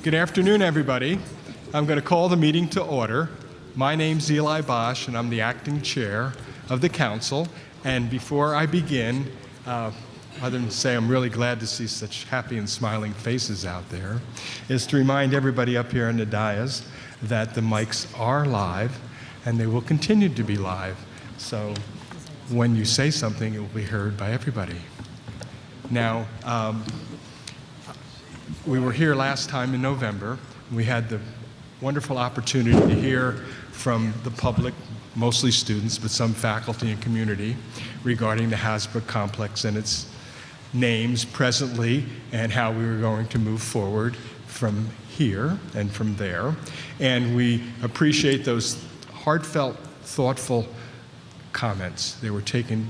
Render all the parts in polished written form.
Good afternoon, everybody. I'm going to call the meeting to order. My name's Eli Bosch, and I'm the acting chair of the council. And before I begin, other than say I'm really glad to see such happy and smiling faces out there, is to remind everybody up here in the dais that the mics are live, and they will continue to be live. So when you say something, it will be heard by everybody. Now, we were here last time in November. We had the wonderful opportunity to hear from the public, mostly students, but some faculty and community, regarding the Hasbrouck complex and its names presently and how we were going to move forward from here and from there. And we appreciate those heartfelt, thoughtful comments. They were taken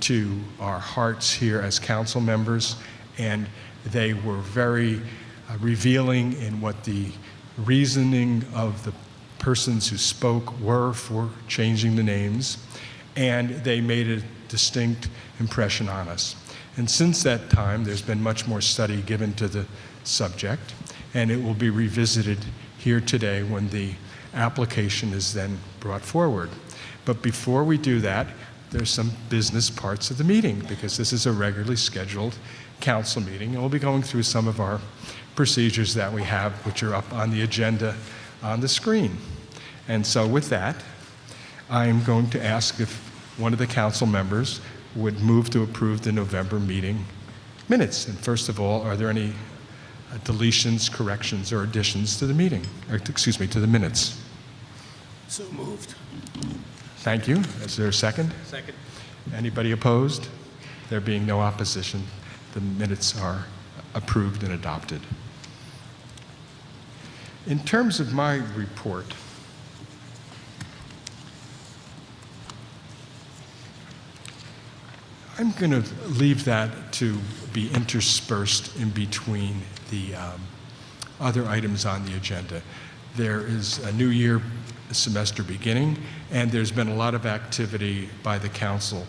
to our hearts here as council members, and they were very revealing in what the reasoning of the persons who spoke were for changing the names, and they made a distinct impression on us. And since that time, there's been much more study given to the subject, and it will be revisited here today when the application is then brought forward. But before we do that, there's some business parts of the meeting, because this is a regularly scheduled council meeting, and we'll be going through some of our procedures that we have, which are up on the agenda on the screen. And so with that, I'm going to ask if one of the council members would move to approve the November meeting minutes. And first of all, are there any deletions, corrections, or additions to the meeting, or excuse me, to the minutes? So moved. Thank you. Is there a second? Second. Anybody opposed? There being no opposition, the minutes are approved and adopted. In terms of my report, I'm going to leave that to be interspersed in between the other items on the agenda. There is a new year semester beginning, and there's been a lot of activity by the council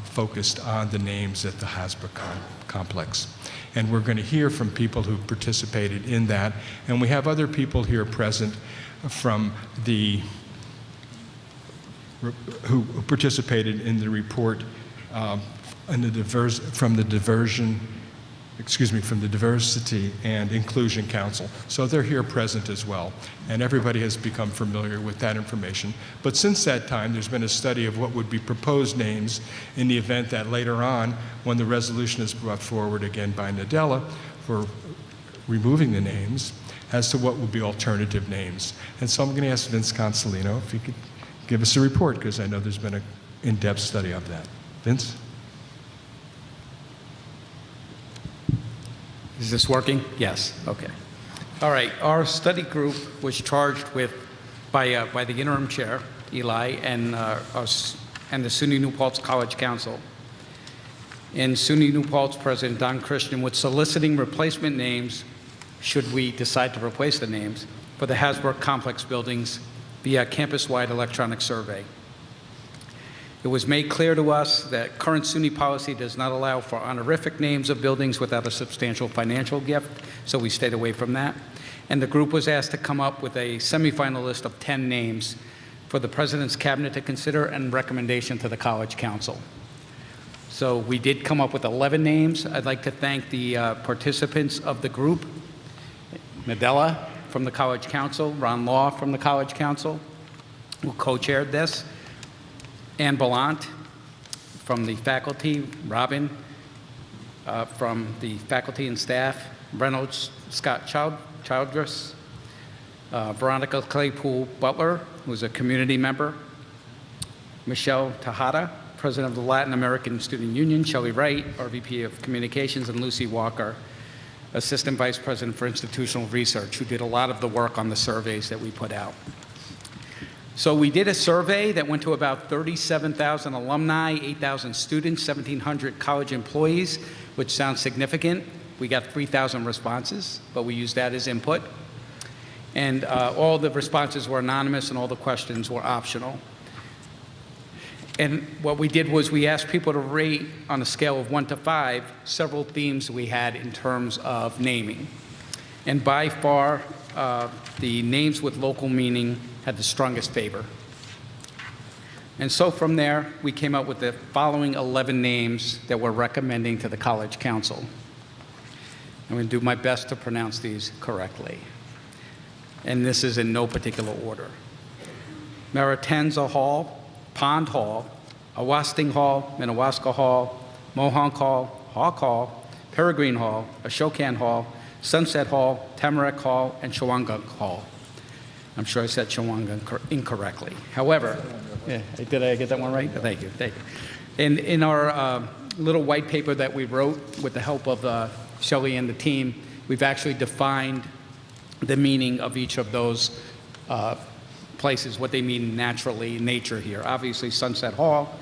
focused on the names at the Hasbrouck complex. And we're going to hear from people who participated in that, and we have other people here present from the who participated in the report from the Diversity and Inclusion Council. So they're here present as well. And everybody has become familiar with that information. But since that time, there's been a study of what would be proposed names in the event that later on, when the resolution is brought forward again by Nadella for removing the names, as to what would be alternative names. And so I'm going to ask Vince Consolino if he could give us a report, because I know there's been an in-depth study of that. Vince? Is this working? Yes. Okay. All right. Our study group was charged with by the interim chair, Eli, and us and the SUNY New Paltz College Council. And SUNY New Paltz President Don Christian with soliciting replacement names, should we decide to replace the names, for the Hasbrouck complex buildings via campus-wide electronic survey. It was made clear to us that current SUNY policy does not allow for honorific names of buildings without a substantial financial gift, so we stayed away from that. And the group was asked to come up with a semifinal list of 10 names for the President's Cabinet to consider and recommendation to the College Council. So we did come up with 11 names. I'd like to thank the participants of the group: Nadella from the College Council, Ron Law from the College Council, who co-chaired this, Ann Ballant from the faculty, Robin from the faculty and staff, Reynolds Scott Childress, Veronica Claypool Butler, who's a community member, Michelle Tejada, president of the Latin American Student Union, Shelley Wright, our VP of Communications, and Lucy Walker, assistant vice president for institutional research, who did a lot of the work on the surveys that we put out. So we did a survey that went to about 37,000 alumni, 8,000 students, 1,700 college employees, which sounds significant. We got 3,000 responses, but we used that as input. And all the responses were anonymous and all the questions were optional. And what we did was we asked people to rate on a scale of 1 to 5 several themes we had in terms of naming. And by far, the names with local meaning had the strongest favor. And so from there, we came up with the following 11 names that we're recommending to the College Council. I'm going to do my best to pronounce these correctly. And this is in no particular order. Maritanza Hall, Pond Hall, Awasting Hall, Minnewaska Hall, Mohonk Hall, Hawk Hall, Peregrine Hall, Ashokan Hall, Sunset Hall, Tamarack Hall, and Shawangunk Hall. I'm sure I said Shawangunk incorrectly. However, did I get that one right? Thank you, thank you. In our little white paper that we wrote with the help of Shelley and the team, we've actually defined the meaning of each of those places, what they mean naturally in nature here. Obviously, Sunset Hall,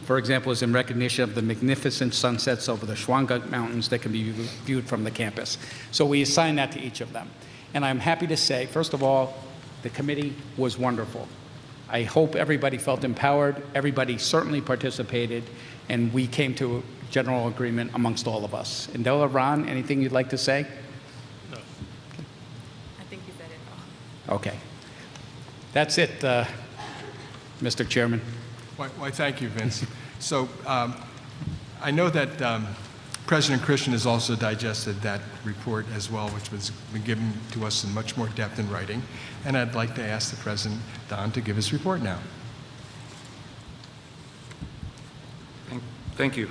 for example, is in recognition of the magnificent sunsets over the Shawangunk Mountains that can be viewed from the campus. So we assign that to each of them. And I'm happy to say, first of all, the committee was wonderful. I hope everybody felt empowered. Everybody certainly participated, and we came to a general agreement amongst all of us. Indela, Ron, anything you'd like to say? No. I think you said it all. Okay. That's it, Mr. Chairman. Why, thank you, Vince. So I know that President Christian has also digested that report as well, which was been given to us in much more depth in writing. And I'd like to ask the President, Don, to give his report now. Thank you.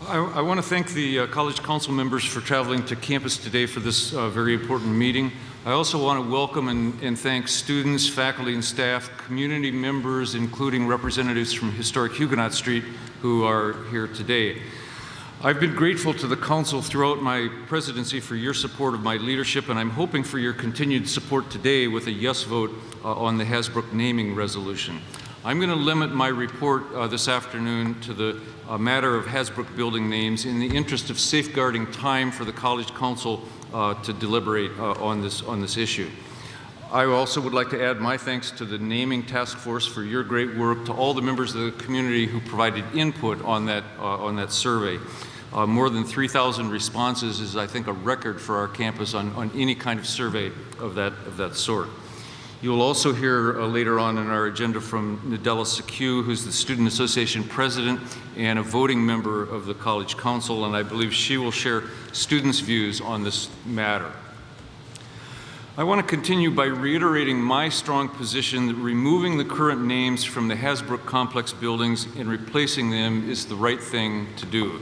I want to thank the College Council members for traveling to campus today for this very important meeting. I also want to welcome and thank students, faculty, and staff, community members, including representatives from historic Huguenot Street who are here today. I've been grateful to the Council throughout my presidency for your support of my leadership, and I'm hoping for your continued support today with a yes vote on the Hasbrook naming resolution. I'm going to limit my report this afternoon to the matter of Hasbrook building names in the interest of safeguarding time for the College Council to deliberate on this issue. I also would like to add my thanks to the Naming Task Force for your great work, to all the members of the community who provided input on that survey. More than 3,000 responses is, I think, a record for our campus on any kind of survey of that sort. You'll also hear later on in our agenda from Nadella Secu, who's the Student Association President and a voting member of the College Council, and I believe she will share students' views on this matter. I want to continue by reiterating my strong position that removing the current names from the Hasbrook complex buildings and replacing them is the right thing to do.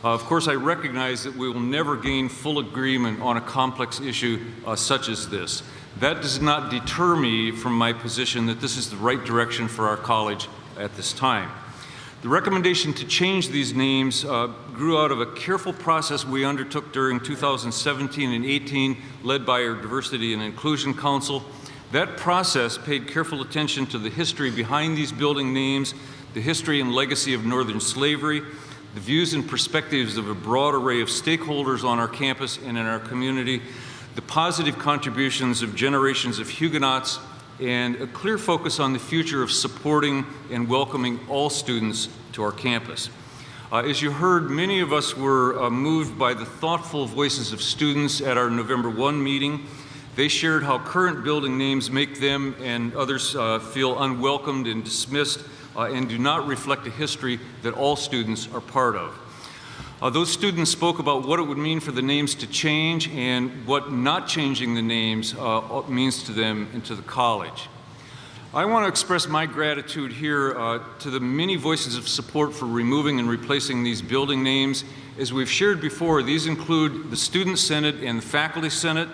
Of course, I recognize that we will never gain full agreement on a complex issue such as this. That does not deter me from my position that this is the right direction for our college at this time. The recommendation to change these names grew out of a careful process we undertook during 2017 and 18, led by our Diversity and Inclusion Council. That process paid careful attention to the history behind these building names, the history and legacy of Northern slavery, the views and perspectives of a broad array of stakeholders on our campus and in our community, the positive contributions of generations of Huguenots, and a clear focus on the future of supporting and welcoming all students to our campus. As you heard, many of us were moved by the thoughtful voices of students at our November 1 meeting. They shared how current building names make them and others feel unwelcomed and dismissed and do not reflect a history that all students are part of. Those students spoke about what it would mean for the names to change and what not changing the names means to them and to the college. I want to express my gratitude here to the many voices of support for removing and replacing these building names. As we've shared before, these include the Student Senate and the Faculty Senate,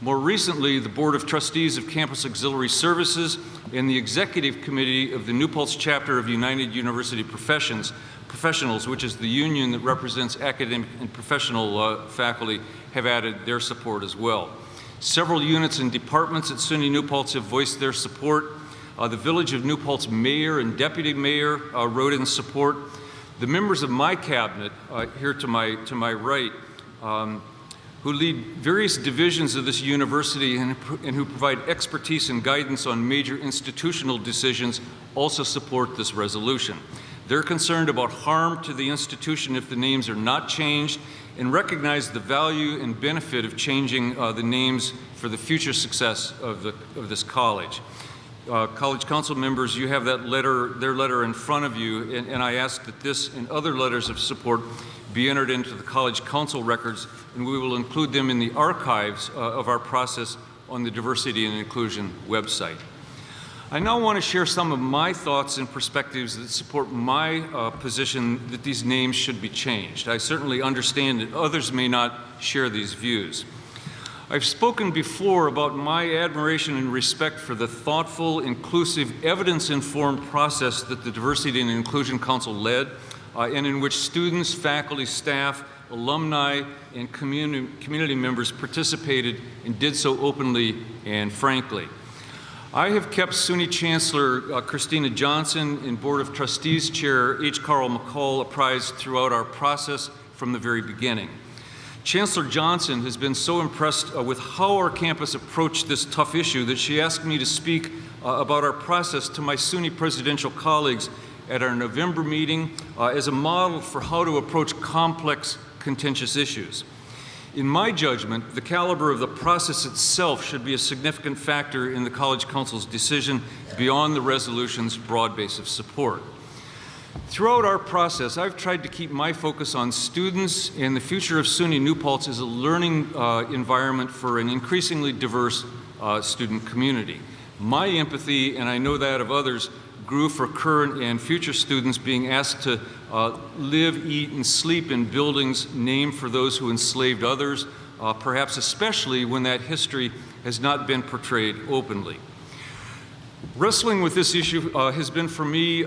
more recently the Board of Trustees of Campus Auxiliary Services, and the Executive Committee of the New Paltz Chapter of United University Professionals, which is the union that represents academic and professional faculty, have added their support as well. Several units and departments at SUNY New Paltz have voiced their support. The Village of New Paltz mayor and deputy mayor wrote in support. The members of my cabinet, here to my right, who lead various divisions of this university and who provide expertise and guidance on major institutional decisions, also support this resolution. They're concerned about harm to the institution if the names are not changed and recognize the value and benefit of changing the names for the future success of this college. College council members, you have that letter, their letter in front of you, and I ask that this and other letters of support be entered into the college council records, and we will include them in the archives of our process on the Diversity and Inclusion website. I now want to share some of my thoughts and perspectives that support my position that these names should be changed. I certainly understand that others may not share these views. I've spoken before about my admiration and respect for the thoughtful, inclusive, evidence-informed process that the Diversity and Inclusion Council led, and in which students, faculty, staff, alumni, and community members participated and did so openly and frankly. I have kept SUNY Chancellor Christina Johnson and Board of Trustees Chair H. Carl McCall apprised throughout our process from the very beginning. Chancellor Johnson has been so impressed with how our campus approached this tough issue that she asked me to speak about our process to my SUNY presidential colleagues at our November meeting as a model for how to approach complex, contentious issues. In my judgment, the caliber of the process itself should be a significant factor in the College Council's decision beyond the resolution's broad base of support. Throughout our process, I've tried to keep my focus on students and the future of SUNY New Paltz as a learning environment for an increasingly diverse student community. My empathy, and I know that of others, grew for current and future students being asked to live, eat, and sleep in buildings named for those who enslaved others, perhaps especially when that history has not been portrayed openly. Wrestling with this issue has been for me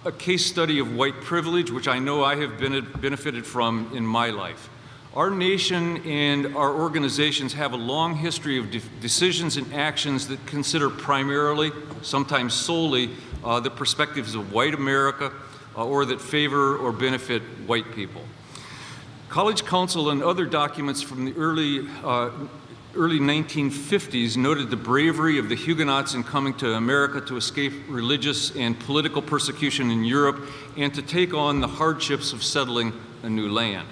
a case study of white privilege, which I know I have benefited from in my life. Our nation and our organizations have a long history of decisions and actions that consider primarily, sometimes solely, the perspectives of white America or that favor or benefit white people. College Council and other documents from the early 1950s noted the bravery of the Huguenots in coming to America to escape religious and political persecution in Europe and to take on the hardships of settling a new land.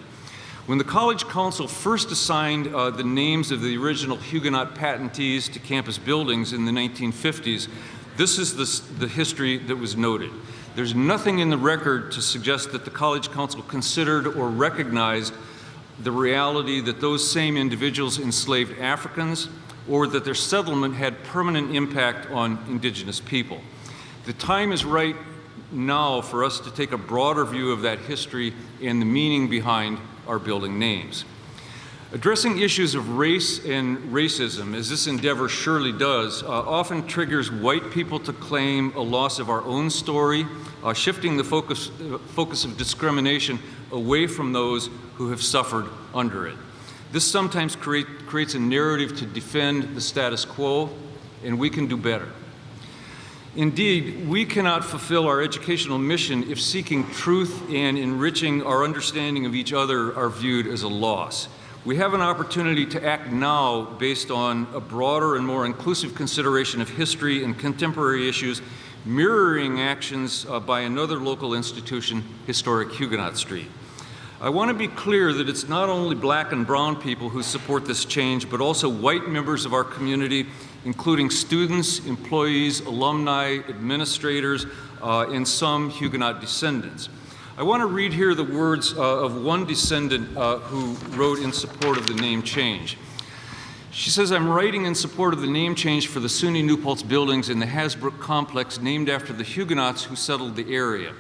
When the College Council first assigned the names of the original Huguenot patentees to campus buildings in the 1950s, this is the history that was noted. There's nothing in the record to suggest that the College Council considered or recognized the reality that those same individuals enslaved Africans or that their settlement had permanent impact on indigenous people. The time is right now for us to take a broader view of that history and the meaning behind our building names. Addressing issues of race and racism, as this endeavor surely does, often triggers white people to claim a loss of our own story, shifting the focus of discrimination away from those who have suffered under it. This sometimes creates a narrative to defend the status quo, and we can do better. Indeed, we cannot fulfill our educational mission if seeking truth and enriching our understanding of each other are viewed as a loss. We have an opportunity to act now based on a broader and more inclusive consideration of history and contemporary issues, mirroring actions by another local institution, historic Huguenot Street. I want to be clear that it's not only black and brown people who support this change, but also white members of our community, including students, employees, alumni, administrators, and some Huguenot descendants. I want to read here the words of one descendant who wrote in support of the name change. She says, "I'm writing in support of the name change for the SUNY New Paltz buildings in the Hasbrook complex named after the Huguenots who settled the area.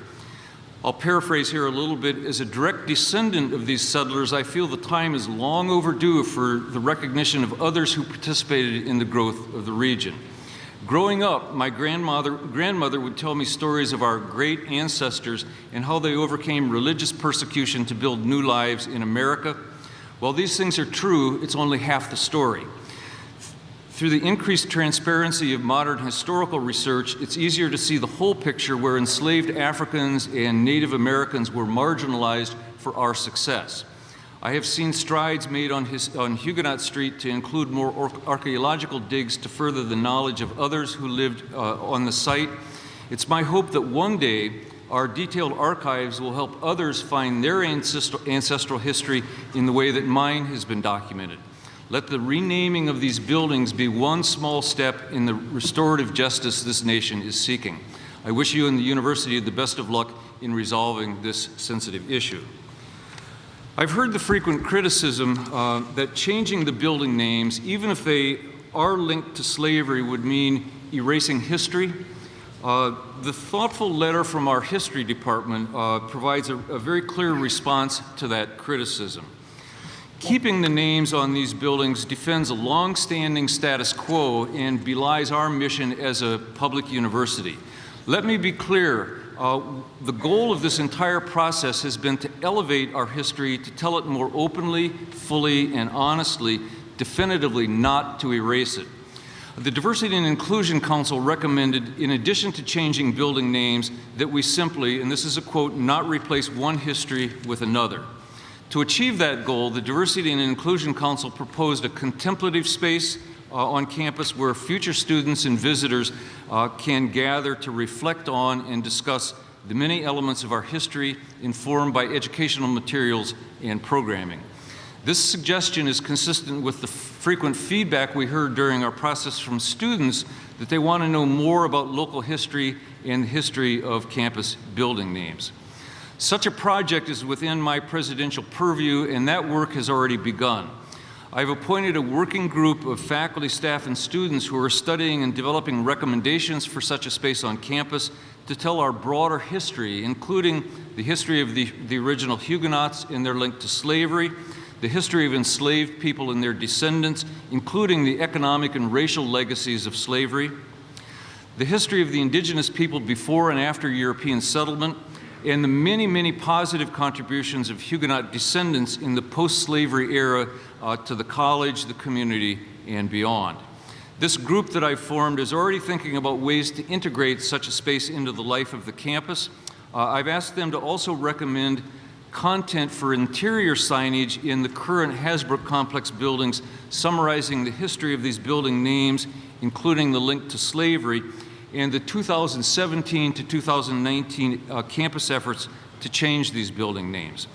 I'll paraphrase here a little bit. As a direct descendant of these settlers, I feel the time is long overdue for the recognition of others who participated in the growth of the region. Growing up, my grandmother would tell me stories of our great ancestors and how they overcame religious persecution to build new lives in America. While these things are true, it's only half the story. Through the increased transparency of modern historical research, it's easier to see the whole picture where enslaved Africans and Native Americans were marginalized for our success. I have seen strides made on Huguenot Street to include more archaeological digs to further the knowledge of others who lived on the site. It's my hope that one day our detailed archives will help others find their ancestral history in the way that mine has been documented. Let the renaming of these buildings be one small step in the restorative justice this nation is seeking. I wish you and the university the best of luck in resolving this sensitive issue. I've heard the frequent criticism that changing the building names, even if they are linked to slavery, would mean erasing history. The thoughtful letter from our history department provides a very clear response to that criticism. Keeping the names on these buildings defends a long-standing status quo and belies our mission as a public university. Let me be clear, the goal of this entire process has been to elevate our history, to tell it more openly, fully, and honestly, definitively not to erase it. The Diversity and Inclusion Council recommended, in addition to changing building names, that we simply, and this is a quote, not replace one history with another. To achieve that goal, the Diversity and Inclusion Council proposed a contemplative space on campus where future students and visitors can gather to reflect on and discuss the many elements of our history informed by educational materials and programming. This suggestion is consistent with the frequent feedback we heard during our process from students that they want to know more about local history and the history of campus building names. Such a project is within my presidential purview, and that work has already begun. I've appointed a working group of faculty, staff, and students who are studying and developing recommendations for such a space on campus to tell our broader history, including the history of the original Huguenots and their link to slavery, the history of enslaved people and their descendants, including the economic and racial legacies of slavery, the history of the indigenous people before and after European settlement, and the many, many positive contributions of Huguenot descendants in the post-slavery era to the college, the community, and beyond. This group that I've formed is already thinking about ways to integrate such a space into the life of the campus. I've asked them to also recommend content for interior signage in the current Hasbrook Complex buildings, summarizing the history of these building names, including the link to slavery, and the 2017 to 2019 campus efforts to change these building names.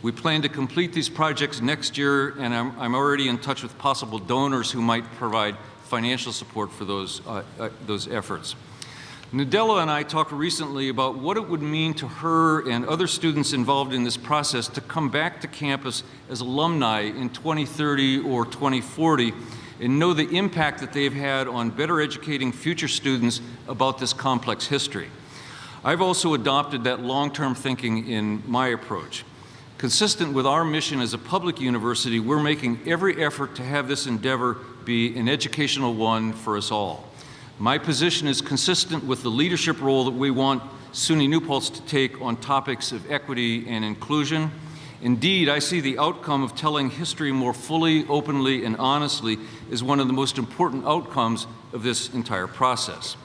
We plan to complete these projects next year, and I'm already in touch with possible donors who might provide financial support for those efforts. Nadella and I talked recently about what it would mean to her and other students involved in this process to come back to campus as alumni in 2030 or 2040 and know the impact that they've had on better educating future students about this complex history. I've also adopted that long-term thinking in my approach. Consistent with our mission as a public university, we're making every effort to have this endeavor be an educational one for us all. My position is consistent with the leadership role that we want SUNY New Paltz to take on topics of equity and inclusion. Indeed, I see the outcome of telling history more fully, openly, and honestly as one of the most important outcomes of this entire process.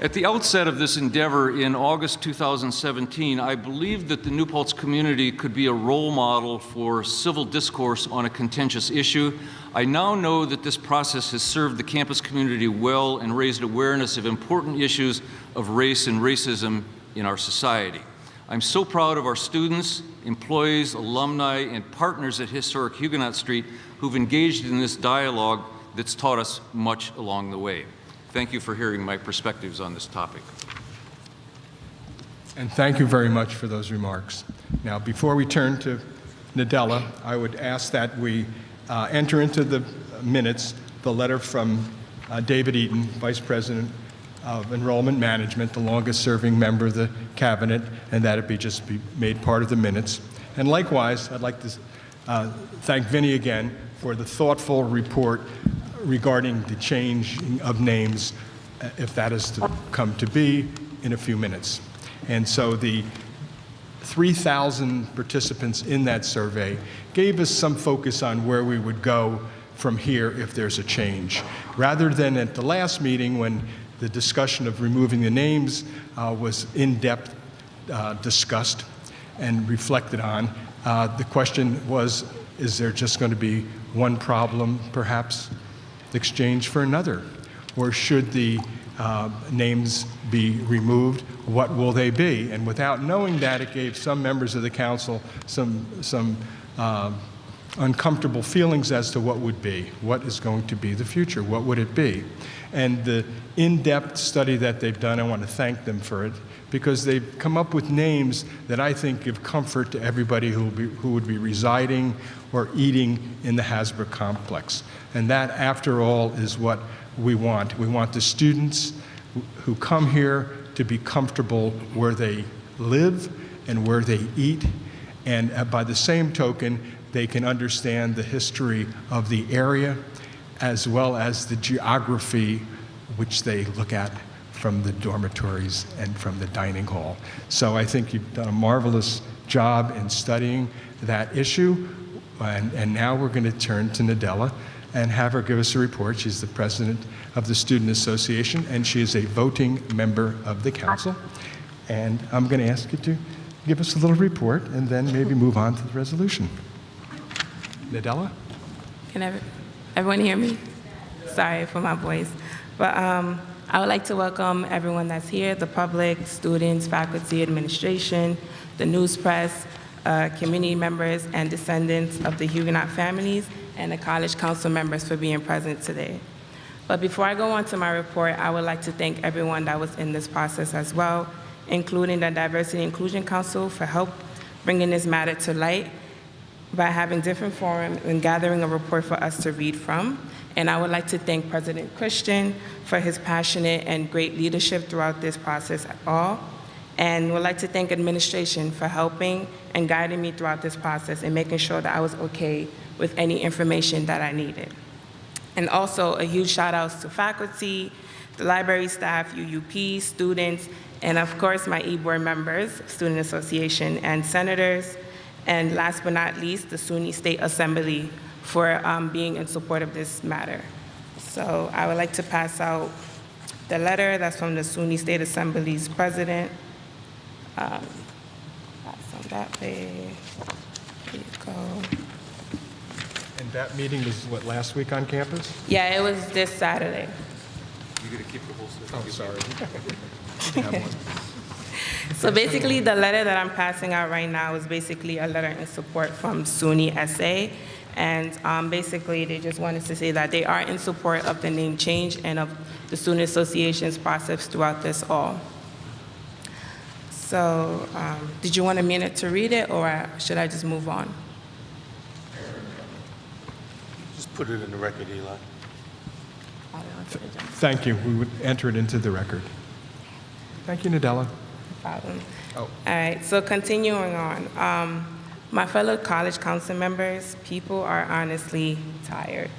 At the outset of this endeavor in August 2017, I believed that the New Paltz community could be a role model for civil discourse on a contentious issue. I now know that this process has served the campus community well and raised awareness of important issues of race and racism in our society. I'm so proud of our students, employees, alumni, and partners at Historic Huguenot Street who've engaged in this dialogue that's taught us much along the way. Thank you for hearing my perspectives on this topic. And thank you very much for those remarks. Now, before we turn to Nadella, I would ask that we enter into the minutes the letter from David Eaton, Vice President of Enrollment Management, the longest-serving member of the Cabinet, and that it be made part of the minutes. And likewise, I'd like to thank Vinnie again for the thoughtful report regarding the change of names, if that is to come to be, in a few minutes. And so the 3,000 participants in that survey gave us some focus on where we would go from here if there's a change. Rather than at the last meeting when the discussion of removing the names was in-depth discussed and reflected on, the question was, is there just going to be one problem, perhaps, exchange for another? Or should the names be removed, what will they be? And without knowing that, it gave some members of the council some uncomfortable feelings as to what would be, what is going to be the future, what would it be? And the in-depth study that they've done, I want to thank them for it, because they've come up with names that I think give comfort to everybody who would be residing or eating in the Hasbrook complex. And that, after all, is what we want. We want the students who come here to be comfortable where they live and where they eat, and by the same token, they can understand the history of the area as well as the geography which they look at from the dormitories and from the dining hall. So I think you've done a marvelous job in studying that issue, and now we're going to turn to Nadella and have her give us a report. She's the president of the Student Association, and she is a voting member of the council. And I'm going to ask you to give us a little report and then maybe move on to the resolution. Nadella? Can everyone hear me? Sorry for my voice. But I would like to welcome everyone that's here, the public, students, faculty, administration, the news press, community members, and descendants of the Huguenot families, and the college council members for being present today. But before I go on to my report, I would like to thank everyone that was in this process as well, including the Diversity and Inclusion Council for help bringing this matter to light by having different forums and gathering a report for us to read from. And I would like to thank President Christian for his passionate and great leadership throughout this process at all. And would like to thank administration for helping and guiding me throughout this process and making sure that I was okay with any information that I needed. And also a huge shout out to faculty, the library staff, UUP, students, and of course my e-board members, Student Association, and senators, and last but not least, the SUNY State Assembly for being in support of this matter. So I would like to pass out the letter that's from the SUNY State Assembly's president. That's on that way. There you go. And that meeting was, what, last week on campus? Yeah, it was this Saturday. You're going to keep the whole thing? Oh, sorry. You can have one. So basically, the letter that I'm passing out right now is basically a letter in support from SUNY SA. And basically, they just wanted to say that they are in support of the name change and of the Student Association's process throughout this all. So did you want a minute to read it, or should I just move on? Just put it in the record, Eli. Thank you. We would enter it into the record. Thank you, Nadella. Problem. Oh. All right, so continuing on. My fellow college council members, people are honestly tired.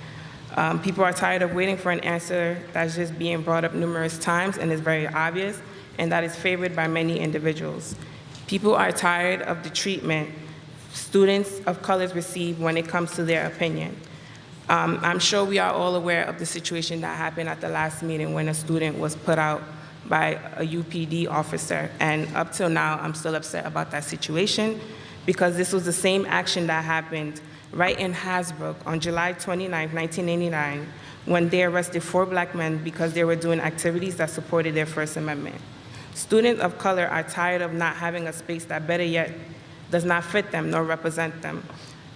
People are tired of waiting for an answer that's just being brought up numerous times and is very obvious, and that is favored by many individuals. People are tired of the treatment students of colors receive when it comes to their opinion. I'm sure we are all aware of the situation that happened at the last meeting when a student was put out by a UPD officer, and up till now, I'm still upset about that situation because this was the same action that happened right in Hasbrook on July 29, 1989, when they arrested 4 black men because they were doing activities that supported their First Amendment. Students of color are tired of not having a space that, better yet, does not fit them nor represent them.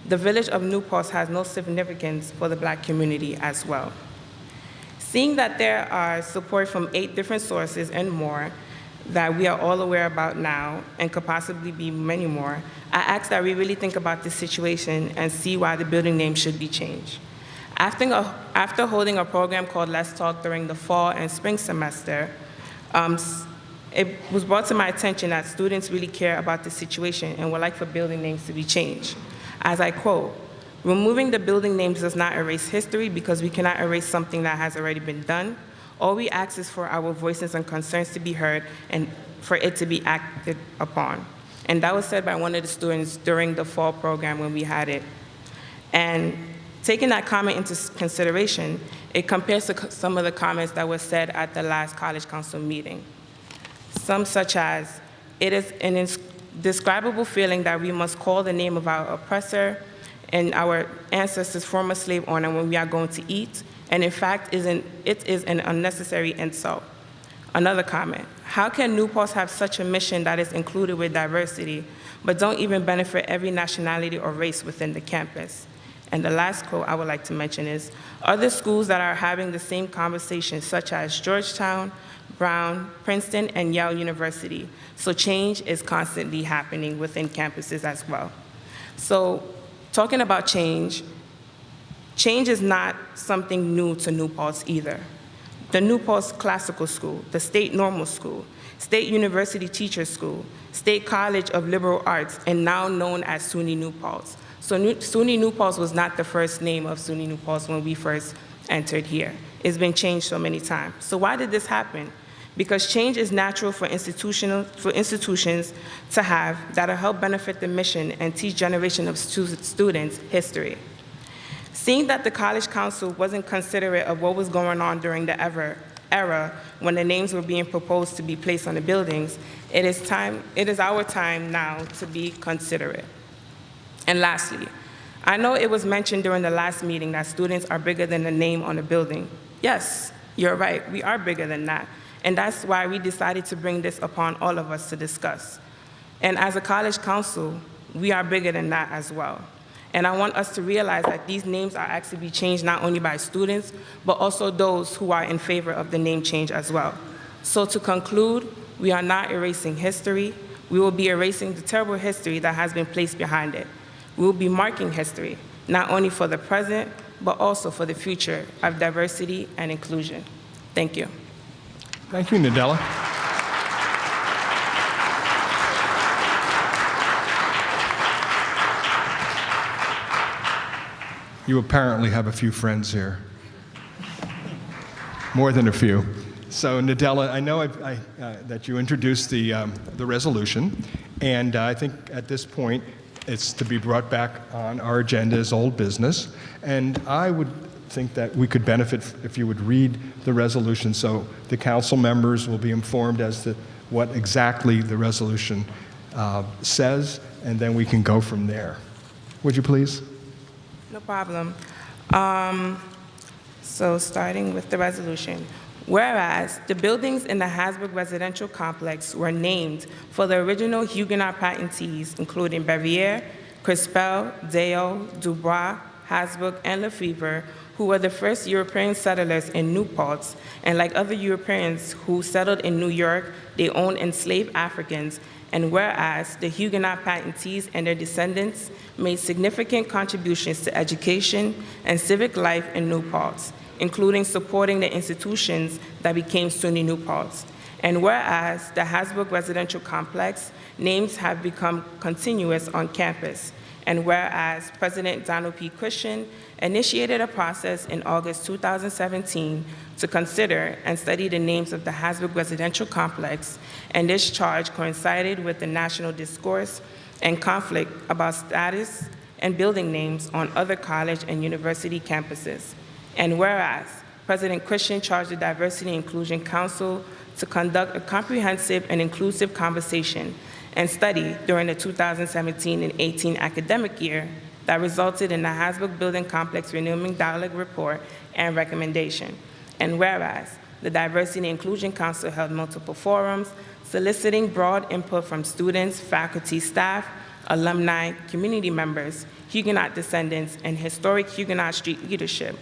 The village of New Paltz has no significance for the black community as well. Seeing that there are support from 8 different sources and more that we are all aware about now and could possibly be many more, I ask that we really think about this situation and see why the building name should be changed. After holding a program called Let's Talk during the fall and spring semester, it was brought to my attention that students really care about the situation and would like for building names to be changed. As I quote, "Removing the building names does not erase history because we cannot erase something that has already been done. All we ask is for our voices and concerns to be heard and for it to be acted upon." And that was said by one of the students during the fall program when we had it. And taking that comment into consideration, it compares to some of the comments that were said at the last College Council meeting. Some such as, "It is an indescribable feeling that we must call the name of our oppressor and our ancestors' former slave owner when we are going to eat, and in fact, it is an unnecessary insult." Another comment, how can New Paltz have such a mission that is included with diversity, but don't even benefit every nationality or race within the campus? And the last quote I would like to mention is, other schools that are having the same conversation, such as Georgetown, Brown, Princeton, and Yale University. So change is constantly happening within campuses as well. So talking about change is not something new to New Paltz either. The New Paltz Classical School, the State Normal School, State University Teachers School, State College of Liberal Arts, and now known as SUNY New Paltz. So SUNY New Paltz was not the first name of SUNY New Paltz when we first entered here. It's been changed so many times. So why did this happen? Because change is natural for institutions to have that'll help benefit the mission and teach generations of students history. Seeing that the College Council wasn't considerate of what was going on during the era when the names were being proposed to be placed on the buildings, it is our time now to be considerate. And lastly, I know it was mentioned during the last meeting that students are bigger than the name on the building. Yes, you're right, we are bigger than that. And that's why we decided to bring this upon all of us to discuss. And as a College Council, we are bigger than that as well. And I want us to realize that these names are actually being changed not only by students, but also those who are in favor of the name change as well. So to conclude, we are not erasing history. We will be erasing the terrible history that has been placed behind it. We will be marking history, not only for the present, but also for the future of diversity and inclusion. Thank you. Thank you, Nadella. You apparently have a few friends here. More than a few. So, Nadella, I know that you introduced the resolution, and I think at this point it's to be brought back on our agenda as old business. And I would think that we could benefit if you would read the resolution so the council members will be informed as to what exactly the resolution says, and then we can go from there. Would you please? No problem. So starting with the resolution. Whereas the buildings in the Hasbrook residential complex were named for the original Huguenot patentees, including Bevier, Crispel, Dale, Dubois, Hasbrook, and Lefevre, who were the first European settlers in New Paltz, and like other Europeans who settled in New York, they owned enslaved Africans. And whereas the Huguenot patentees and their descendants made significant contributions to education and civic life in New Paltz, including supporting the institutions that became SUNY New Paltz. And whereas the Hasbrook residential complex names have become continuous on campus, and whereas President Donald P. Christian initiated a process in August 2017 to consider and study the names of the Hasbrook residential complex, and this charge coincided with the national discourse and conflict about status and building names on other college and university campuses. And whereas President Christian charged the Diversity and Inclusion Council to conduct a comprehensive and inclusive conversation and study during the 2017 and 18 academic year that resulted in the Hasbrook Building Complex Renewing Dialogue Report and recommendation. And whereas the Diversity and Inclusion Council held multiple forums, soliciting broad input from students, faculty, staff, alumni, community members, Huguenot descendants, and historic Huguenot street leadership,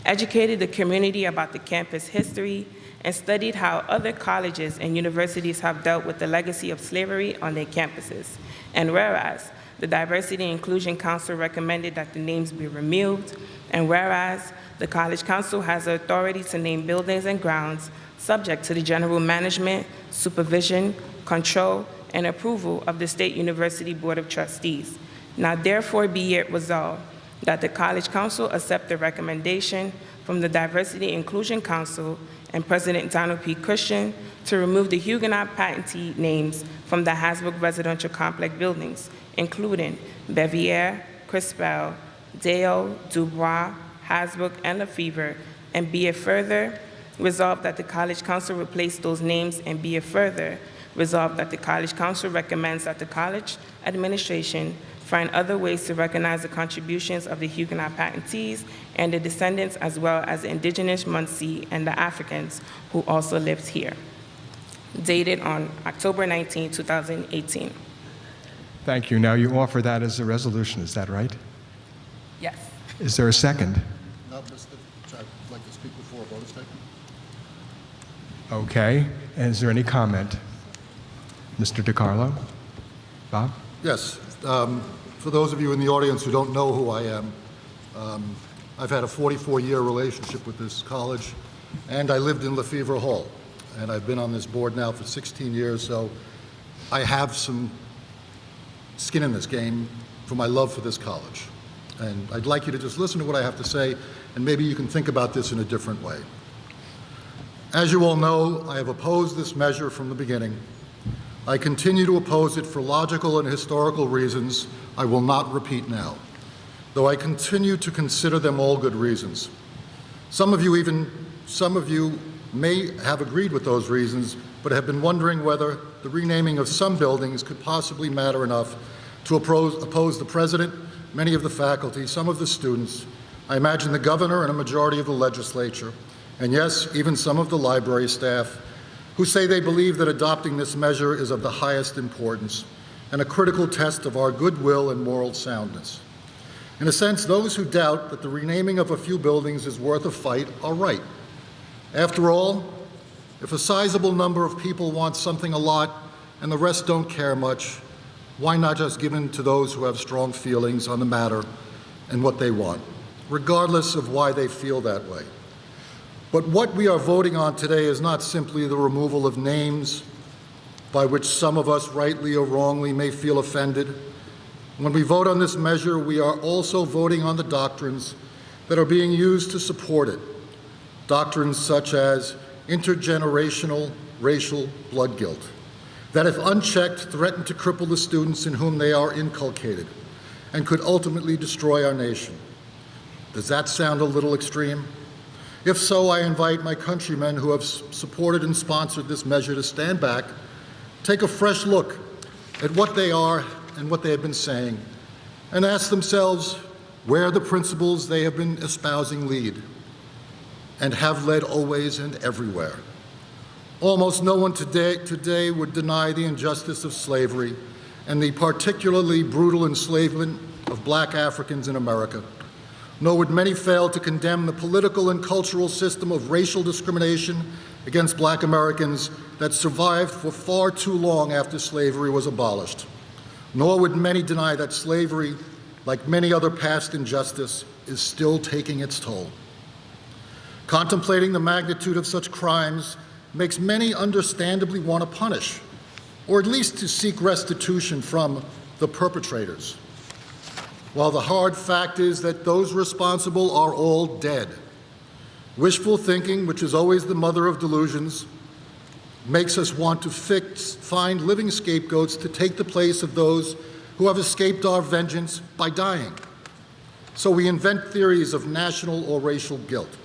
educated the community about the campus history, and studied how other colleges and universities have dealt with the legacy of slavery on their campuses. And whereas the Diversity and Inclusion Council recommended that the names be removed, and whereas the College Council has the authority to name buildings and grounds subject to the general management, supervision, control, and approval of the State University Board of Trustees. Now therefore be it resolved that the College Council accept the recommendation from the Diversity and Inclusion Council and President Donald P. Christian to remove the Huguenot patentee names from the Hasbrook residential complex buildings, including Bevier, Crispel, Dale, Dubois, Hasbrook, and Lefevre, and be it further resolved that the College Council replace those names, and be it further resolved that the College Council recommends that the college administration find other ways to recognize the contributions of the Huguenot patentees and the descendants, as well as the indigenous Munsee and the Africans who also lived here. dated on October 19, 2018. Thank you. Now, you offer that as a resolution, is that right? Yes. Is there a second? No, I'd like to speak before a vote is taken. Okay. And is there any comment? Mr. DiCarlo? Bob? Yes. For those of you in the audience who don't know who I am, I've had a 44-year relationship with this college, and I lived in Lefevre Hall. And I've been on this board now for 16 years, so I have some skin in this game for my love for this college. And I'd like you to just listen to what I have to say, and maybe you can think about this in a different way. As you all know, I have opposed this measure from the beginning. I continue to oppose it for logical and historical reasons I will not repeat now, though I continue to consider them all good reasons. Some of you may have agreed with those reasons, but have been wondering whether the renaming of some buildings could possibly matter enough to oppose the president, many of the faculty, some of the students, I imagine the governor and a majority of the legislature, and yes, even some of the library staff, who say they believe that adopting this measure is of the highest importance and a critical test of our goodwill and moral soundness. In a sense, those who doubt that the renaming of a few buildings is worth a fight are right. After all, if a sizable number of people want something a lot and the rest don't care much, why not just give in to those who have strong feelings on the matter and what they want, regardless of why they feel that way? But what we are voting on today is not simply the removal of names by which some of us, rightly or wrongly, may feel offended. When we vote on this measure, we are also voting on the doctrines that are being used to support it. Doctrines such as intergenerational racial blood guilt, that if unchecked, threaten to cripple the students in whom they are inculcated and could ultimately destroy our nation. Does that sound a little extreme? If so, I invite my countrymen who have supported and sponsored this measure to stand back, take a fresh look at what they are and what they have been saying, and ask themselves where the principles they have been espousing lead and have led always and everywhere. Almost no one today would deny the injustice of slavery and the particularly brutal enslavement of black Africans in America. Nor would many fail to condemn the political and cultural system of racial discrimination against black Americans that survived for far too long after slavery was abolished. Nor would many deny that slavery, like many other past injustice, is still taking its toll. Contemplating the magnitude of such crimes makes many understandably want to punish, or at least to seek restitution from the perpetrators, while the hard fact is that those responsible are all dead. Wishful thinking, which is always the mother of delusions, makes us want to find living scapegoats to take the place of those who have escaped our vengeance by dying. So we invent theories of national or racial guilt.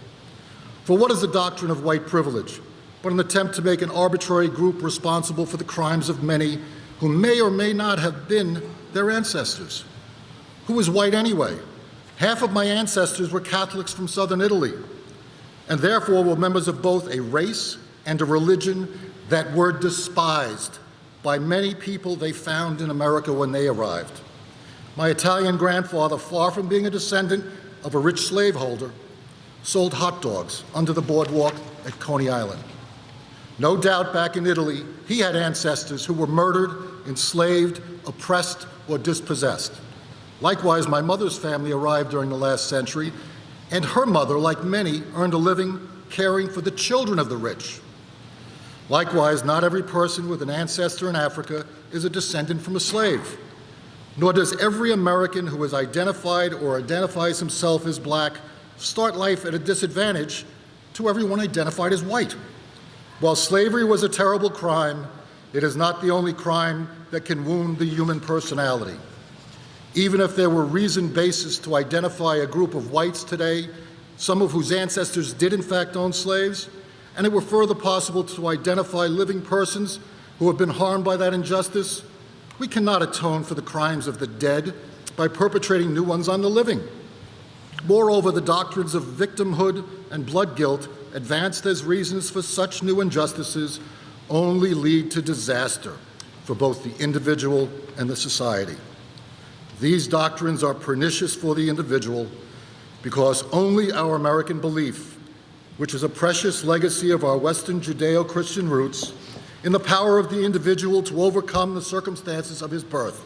For what is the doctrine of white privilege but an attempt to make an arbitrary group responsible for the crimes of many who may or may not have been their ancestors? Who was white anyway? Half of my ancestors were Catholics from southern Italy, and therefore were members of both a race and a religion that were despised by many people they found in America when they arrived. My Italian grandfather, far from being a descendant of a rich slaveholder, sold hot dogs under the boardwalk at Coney Island. No doubt back in Italy, he had ancestors who were murdered, enslaved, oppressed, or dispossessed. Likewise, my mother's family arrived during the last century, and her mother, like many, earned a living caring for the children of the rich. Likewise, not every person with an ancestor in Africa is a descendant from a slave, nor does every American who is identified or identifies himself as black start life at a disadvantage to everyone identified as white. While slavery was a terrible crime, it is not the only crime that can wound the human personality. Even if there were reasoned basis to identify a group of whites today, some of whose ancestors did in fact own slaves, and it were further possible to identify living persons who have been harmed by that injustice, we cannot atone for the crimes of the dead by perpetrating new ones on the living. Moreover, the doctrines of victimhood and blood guilt, advanced as reasons for such new injustices, only lead to disaster for both the individual and the society. These doctrines are pernicious for the individual because only our American belief, which is a precious legacy of our Western Judeo-Christian roots, in the power of the individual to overcome the circumstances of his birth,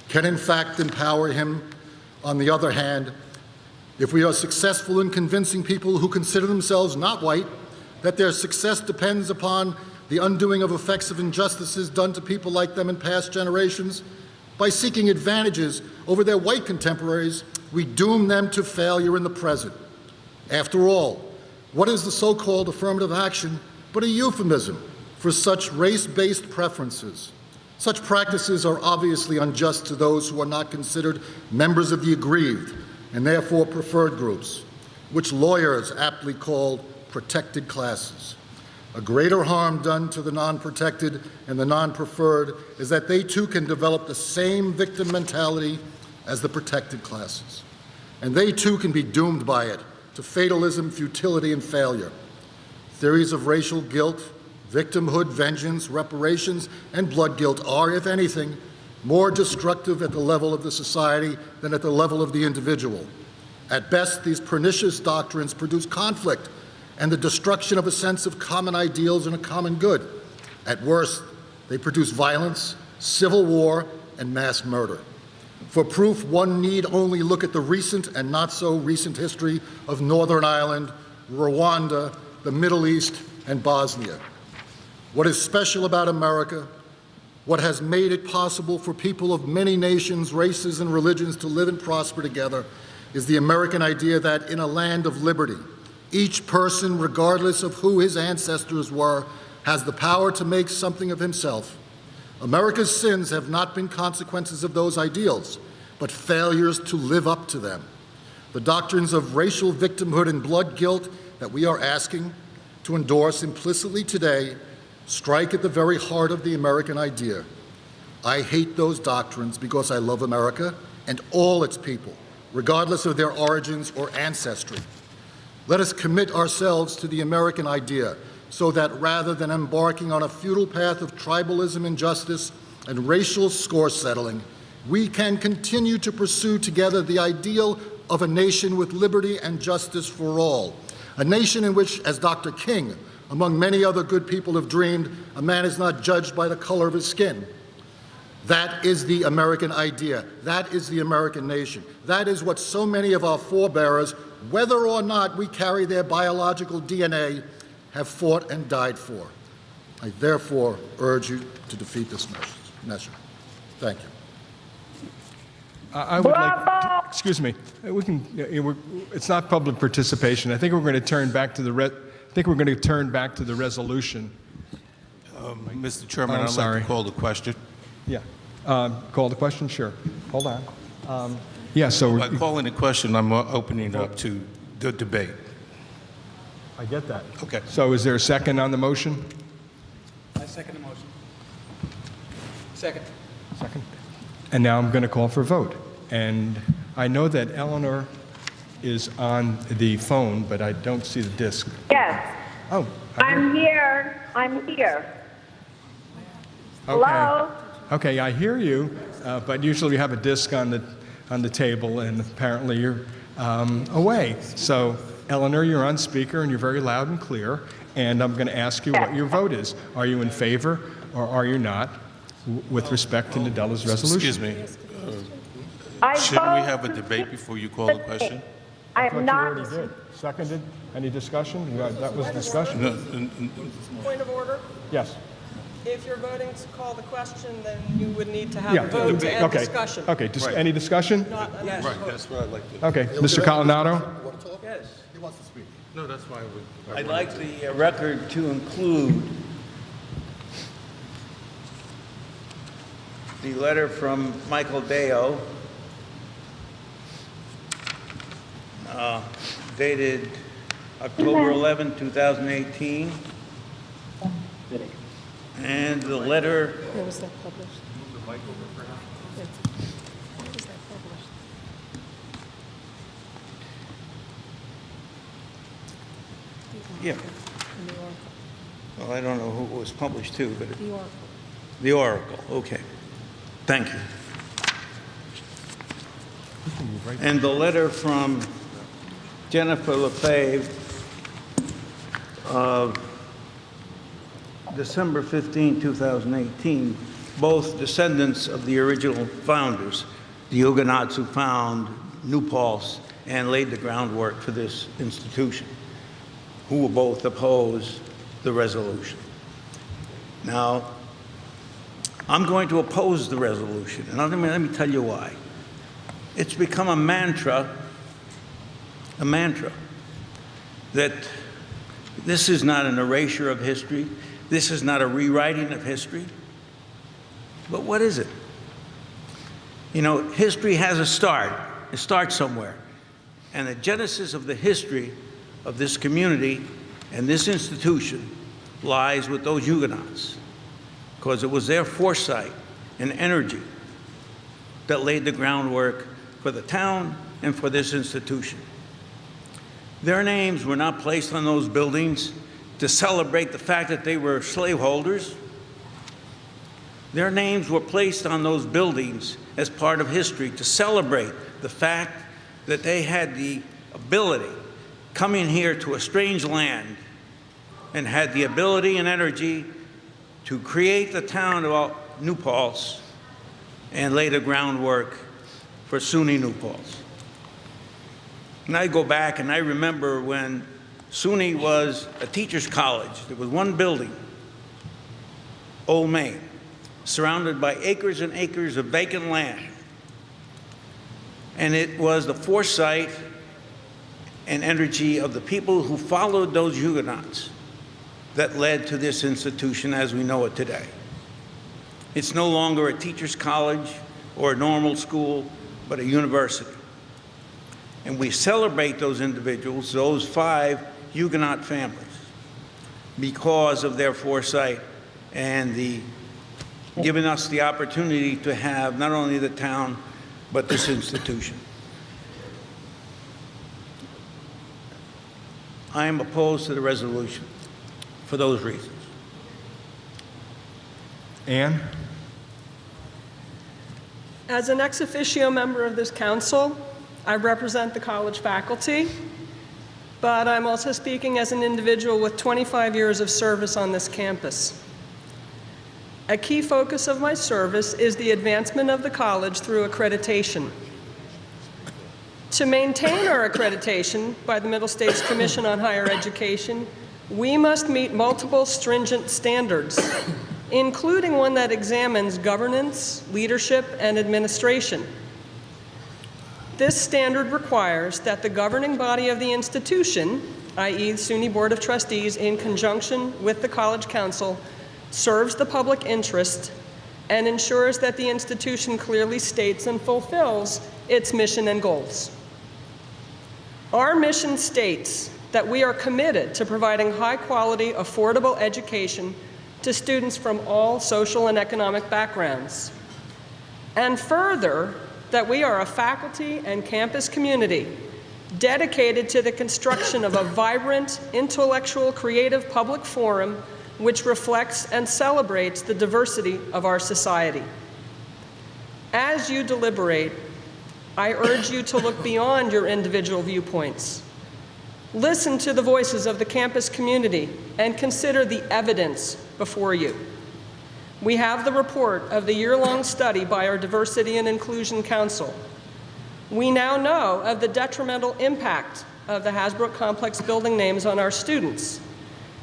can in fact empower him. On the other hand, if we are successful in convincing people who consider themselves not white that their success depends upon the undoing of effects of injustices done to people like them in past generations, by seeking advantages over their white contemporaries, we doom them to failure in the present. After all, what is the so-called affirmative action but a euphemism for such race-based preferences? Such practices are obviously unjust to those who are not considered members of the aggrieved and therefore preferred groups, which lawyers aptly call protected classes. A greater harm done to the non-protected and the non-preferred is that they too can develop the same victim mentality as the protected classes. And they too can be doomed by it to fatalism, futility, and failure. Theories of racial guilt, victimhood, vengeance, reparations, and blood guilt are, if anything, more destructive at the level of the society than at the level of the individual. At best, these pernicious doctrines produce conflict and the destruction of a sense of common ideals and a common good. At worst, they produce violence, civil war, and mass murder. For proof, one need only look at the recent and not so recent history of Northern Ireland, Rwanda, the Middle East, and Bosnia. What is special about America, what has made it possible for people of many nations, races, and religions to live and prosper together, is the American idea that in a land of liberty, each person, regardless of who his ancestors were, has the power to make something of himself. America's sins have not been consequences of those ideals, but failures to live up to them. The doctrines of racial victimhood and blood guilt that we are asking to endorse implicitly today strike at the very heart of the American idea. I hate those doctrines because I love America and all its people, regardless of their origins or ancestry. Let us commit ourselves to the American idea so that rather than embarking on a futile path of tribalism, injustice, and racial score settling, we can continue to pursue together the ideal of a nation with liberty and justice for all, a nation in which, as Dr. King, among many other good people, have dreamed, a man is not judged by the color of his skin. That is the American idea. That is the American nation. That is what so many of our forebears, whether or not we carry their biological DNA, have fought and died for. I therefore urge you to defeat this measure. Thank you. I would like, excuse me, we can, it's not public participation. I think we're going to turn back to the resolution. Mr. Chairman, I'm I'd sorry. like to call the question. Yeah. Call the question? Sure. Hold on. Yeah, so By calling the question, I'm opening it up to the debate. I get that. Okay. So is there a second on the motion? I second the motion. Second. Second. And now I'm going to call for a vote. And I know that Eleanor is on the phone, but I don't see the disc. Yes, Oh. I'm here. I'm here. Okay. Hello? Okay, I hear you, but usually we have a disc on the table, and apparently you're away. So, Eleanor, you're on speaker, and you're very loud and clear, and I'm going to ask you what your vote is. Are you in favor, or are you not, with respect to Nadella's resolution? Excuse me. I Shouldn't we vote have a debate before you call the question? I thought I'm you not. already did. Seconded? Any discussion? Yeah, that was discussion. Point of order. Yes. If you're voting to call the question, then you would need to have Yeah. a vote to end Okay. discussion. Okay, any discussion? Not an Right, that's what I'd like to. Okay, Mr. Coronado? You want to talk? Yes. He wants to speak. No, that's why I would. I'd like the record to include the letter from Michael Deo, dated October 11, 2018, and the letter Where was that published? Where was that published? yeah, Well, I don't know who it was published to, but The Oracle, okay. Thank you. And the letter from Jennifer Lefebvre of December 15, 2018, both descendants of the original founders, the Huguenots who found New Paltz and laid the groundwork for this institution, who will both oppose the resolution. Now, I'm going to oppose the resolution, and let me tell you why. It's become a mantra that this is not an erasure of history, this is not a rewriting of history, but what is it? You know, history has a start. It starts somewhere. And the genesis of the history of this community and this institution lies with those Huguenots, because it was their foresight and energy that laid the groundwork for the town and for this institution. Their names were not placed on those buildings to celebrate the fact that they were slaveholders. Their names were placed on those buildings as part of history to celebrate the fact that they had the ability, coming here to a strange land, and had the ability and energy to create the town of New Paltz and lay the groundwork for SUNY New Paltz. And I go back and I remember when SUNY was a teacher's college. There was one building, Old Main, surrounded by acres and acres of vacant land. And it was the foresight and energy of the people who followed those Huguenots that led to this institution as we know it today. It's no longer a teacher's college or a normal school, but a university. And we celebrate those individuals, those 5 Huguenot families, because of their foresight and giving us the opportunity to have not only the town, but this institution. I am opposed to the resolution for those reasons. Ann? As an ex officio member of this council, I represent the college faculty, but I'm also speaking as an individual with 25 years of service on this campus. A key focus of my service is the advancement of the college through accreditation. To maintain our accreditation by the Middle States Commission on Higher Education, we must meet multiple stringent standards, including one that examines governance, leadership, and administration. This standard requires that the governing body of the institution, i.e. the SUNY Board of Trustees, in conjunction with the College Council, serves the public interest and ensures that the institution clearly states and fulfills its mission and goals. Our mission states that we are committed to providing high-quality, affordable education to students from all social and economic backgrounds. And further, that we are a faculty and campus community dedicated to the construction of a vibrant, intellectual, creative public forum which reflects and celebrates the diversity of our society. As you deliberate, I urge you to look beyond your individual viewpoints. Listen to the voices of the campus community and consider the evidence before you. We have the report of the year-long study by our Diversity and Inclusion Council. We now know of the detrimental impact of the Hasbrouck Complex building names on our students,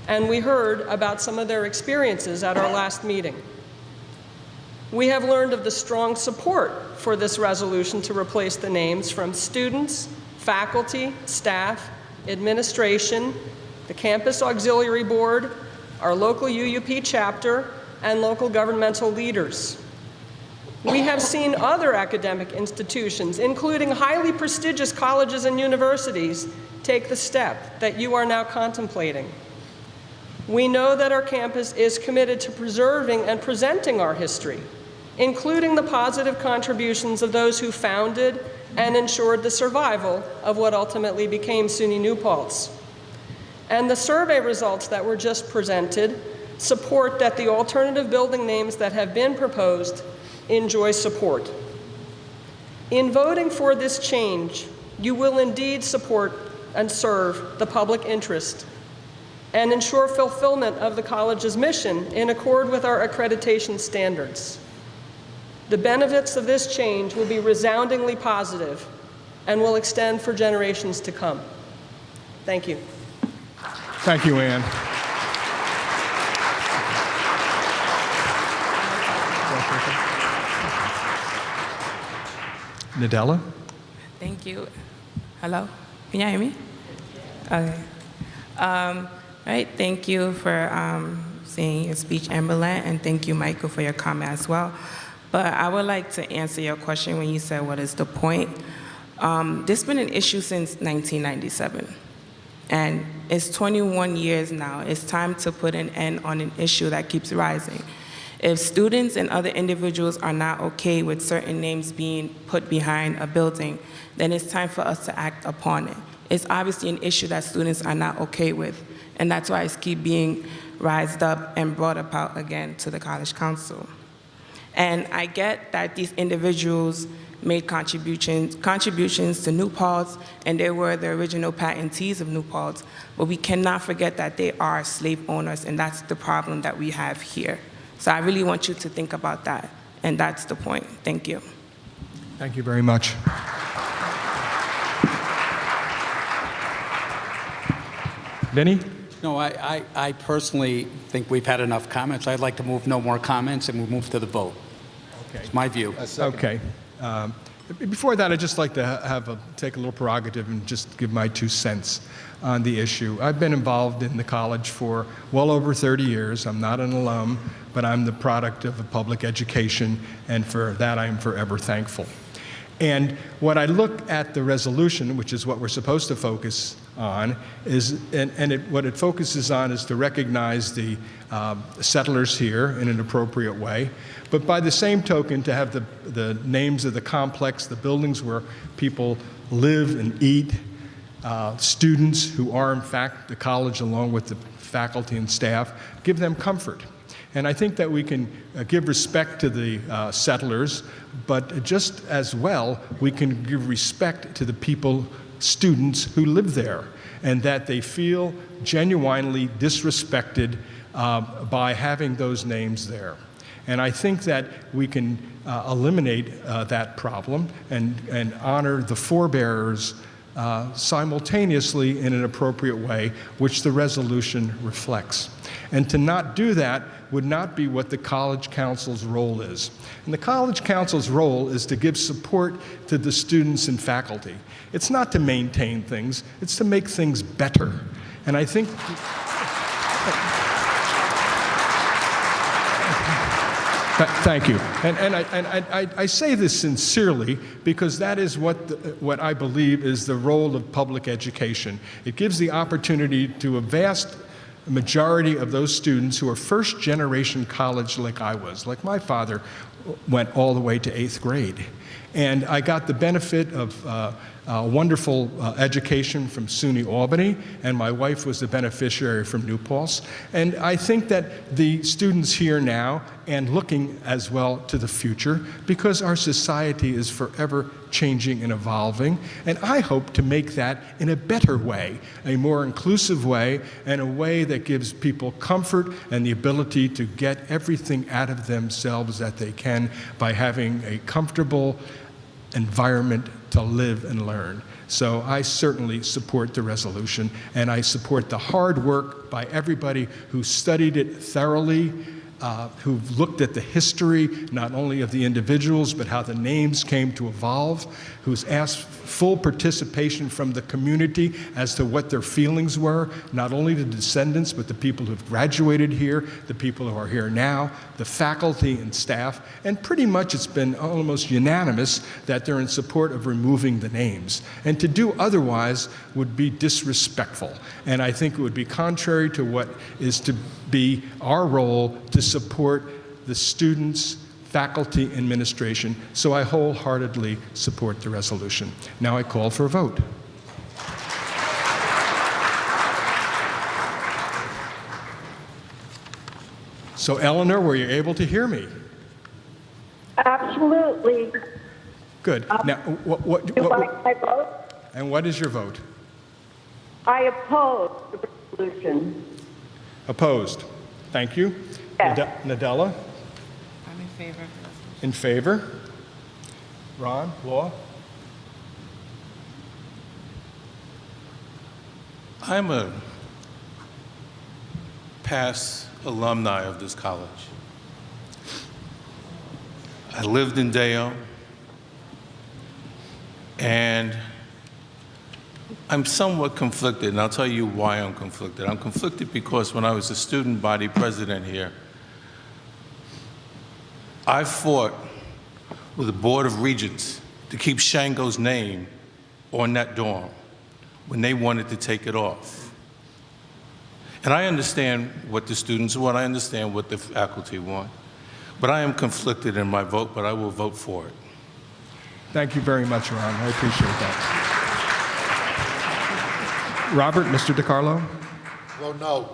and we heard about some of their experiences at our last meeting. We have learned of the strong support for this resolution to replace the names from students, faculty, staff, administration, the Campus Auxiliary Board, our local UUP chapter, and local governmental leaders. We have seen other academic institutions, including highly prestigious colleges and universities, take the step that you are now contemplating. We know that our campus is committed to preserving and presenting our history, including the positive contributions of those who founded and ensured the survival of what ultimately became SUNY New Paltz. And the survey results that were just presented support that the alternative building names that have been proposed enjoy support. In voting for this change, you will indeed support and serve the public interest and ensure fulfillment of the college's mission in accord with our accreditation standards. The benefits of this change will be resoundingly positive and will extend for generations to come. Thank you. Thank you, Ann. Nadella? Thank you. Hello? Can you hear me? Okay. Right, thank you for saying your speech, Amberland, and thank you, Michael, for your comment as well. But I would like to answer your question when you said, what is the point? This has been an issue since 1997, and it's 21 years now. It's time to put an end on an issue that keeps rising. If students and other individuals are not okay with certain names being put behind a building, then it's time for us to act upon it. It's obviously an issue that students are not okay with, and that's why it's keep being raised up and brought about again to the College Council. And I get that these individuals made contributions to New Paltz, and they were the original patentees of New Paltz, but we cannot forget that they are slave owners, and that's the problem that we have here. So I really want you to think about that, and that's the point. Thank you. Thank you very much. Vinny? No, I personally think we've had enough comments. I'd like to move no more comments, and we move to the vote. Okay. It's my view. Okay. Before that, I'd just like to take a little prerogative and just give my 2 cents on the issue. I've been involved in the college for well over 30 years. I'm not an alum, but I'm the product of a public education, and for that I am forever thankful. And when I look at the resolution, which is what we're supposed to focus on, what it focuses on is to recognize the settlers here in an appropriate way, but by the same token to have the names of the complex, the buildings where people live and eat, students who are in fact the college along with the faculty and staff, give them comfort. And I think that we can give respect to the settlers, but just as well, we can give respect to the people, students who live there, and that they feel genuinely disrespected by having those names there. And I think that we can eliminate that problem and honor the forebearers simultaneously in an appropriate way, which the resolution reflects. And to not do that would not be what the College Council's role is. And the College Council's role is to give support to the students and faculty. It's not to maintain things, it's to make things better. And I think thank you. And I say this sincerely because that is what I believe is the role of public education. It gives the opportunity to a vast majority of those students who are first-generation college like I was. Like my father went all the way to 8th grade. And I got the benefit of wonderful education from SUNY Albany, and my wife was the beneficiary from New Paltz. And I think that the students here now, and looking as well to the future, because our society is forever changing and evolving, and I hope to make that in a better way, a more inclusive way, and a way that gives people comfort and the ability to get everything out of themselves that they can by having a comfortable environment to live and learn. So I certainly support the resolution, and I support the hard work by everybody who studied it thoroughly, who've looked at the history, not only of the individuals, but how the names came to evolve, who's asked full participation from the community as to what their feelings were, not only the descendants, but the people who've graduated here, the people who are here now, the faculty and staff, and pretty much it's been almost unanimous that they're in support of removing the names. And to do otherwise would be disrespectful. And I think it would be contrary to what is to be our role to support the students, faculty, and administration. So I wholeheartedly support the resolution. Now I call for a vote. So Eleanor, were you able to hear me? Absolutely. Good. Now, You like my vote? and what is your vote? I oppose the resolution. Opposed? Thank you. Yes. Nadella? I'm in favor. In favor? Ron? Law? I'm a past alumni of this college. I lived in Dale, and I'm somewhat conflicted, and I'll tell you why I'm conflicted. I'm conflicted because when I was a student body president here, I fought with the Board of Regents to keep Shango's name on that dorm when they wanted to take it off. And I understand what the students want, I understand what the faculty want, but I am conflicted in my vote, but I will vote for it. Thank you very much, Ron. I appreciate that. Robert, Mr. DiCarlo? Vote no.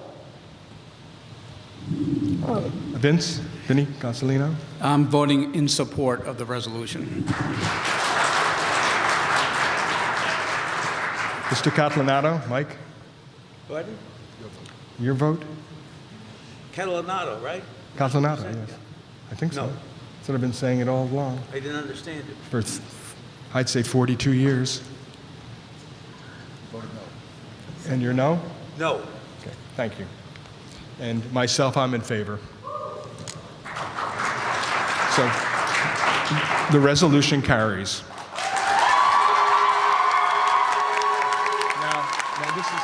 Vinnie Gasolino? I'm voting in support of the resolution. Mr. Catalanato? Mike? Pardon? Your vote? Catalanato, right? Catalanato, yes. I think so. No. That's what I've been saying it all along. I didn't understand it. For, I'd say 42 years. Voted no. And you're no? No. Okay, thank you. And myself, I'm in favor. So the resolution carries. Now this is.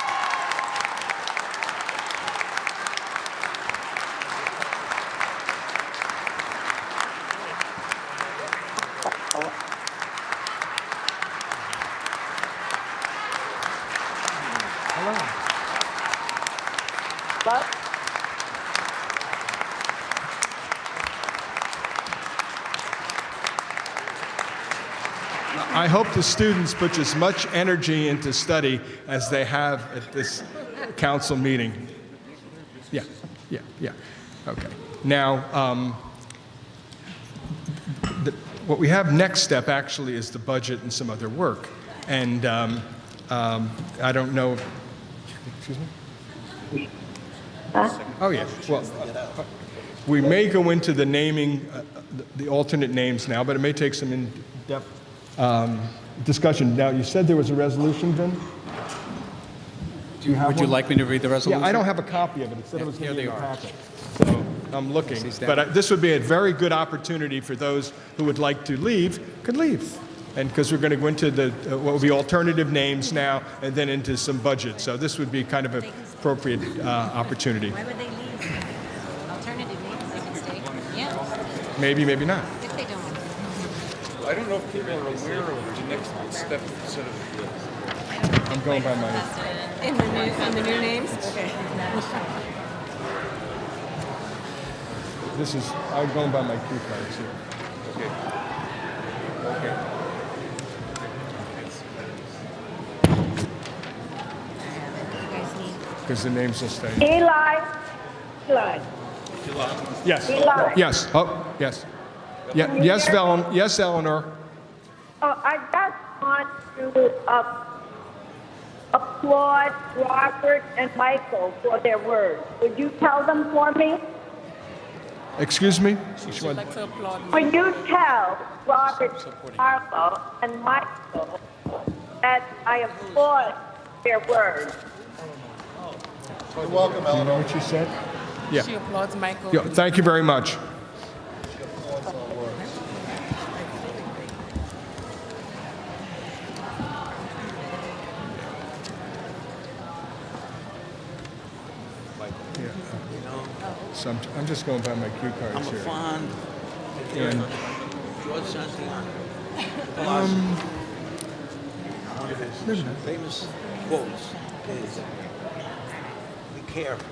But I hope the students put as much energy into study as they have at this council meeting. Yeah. Okay. Now, what we have next step actually is the budget and some other work. And I don't know. Excuse me? Oh, yeah. Well, we may go into the naming, the alternate names now, but it may take some in-depth discussion. Now, you said there was a resolution, Vin? Do you have Would you one? like me to read the resolution? Yeah, I don't have a copy of it. It said it was Here going to be they in the are. packet. So I'm looking. These down. But this would be a very good opportunity for those who would like to leave, could leave. And because we're going to go into the what would be alternative names now and then into some budget. So this would be kind of an appropriate opportunity. Why would they leave? Alternative names, they can stay. Yeah, Maybe, maybe not. if they don't. I don't know if people are aware of the next step instead of I'm going by my. In the new names? Okay. This is. I'm going by my cue cards here. Because the names will stay. Eli. Yes. Eli. Yes. Oh, yes. Yeah. Yes, Yes, Eleanor. Oh, I just want to applaud Robert and Michael for their words. Would you tell them for me? Excuse me. Would you tell Robert, Carlo, and Michael that I applaud their words? You're welcome, Do you know Eleanor. what you said? Yeah. She applauds Michael. Yeah, thank you very much. So I'm just going by my cue I'm cards a here. fond And George Santayana. One of his famous quotes is, "Be careful,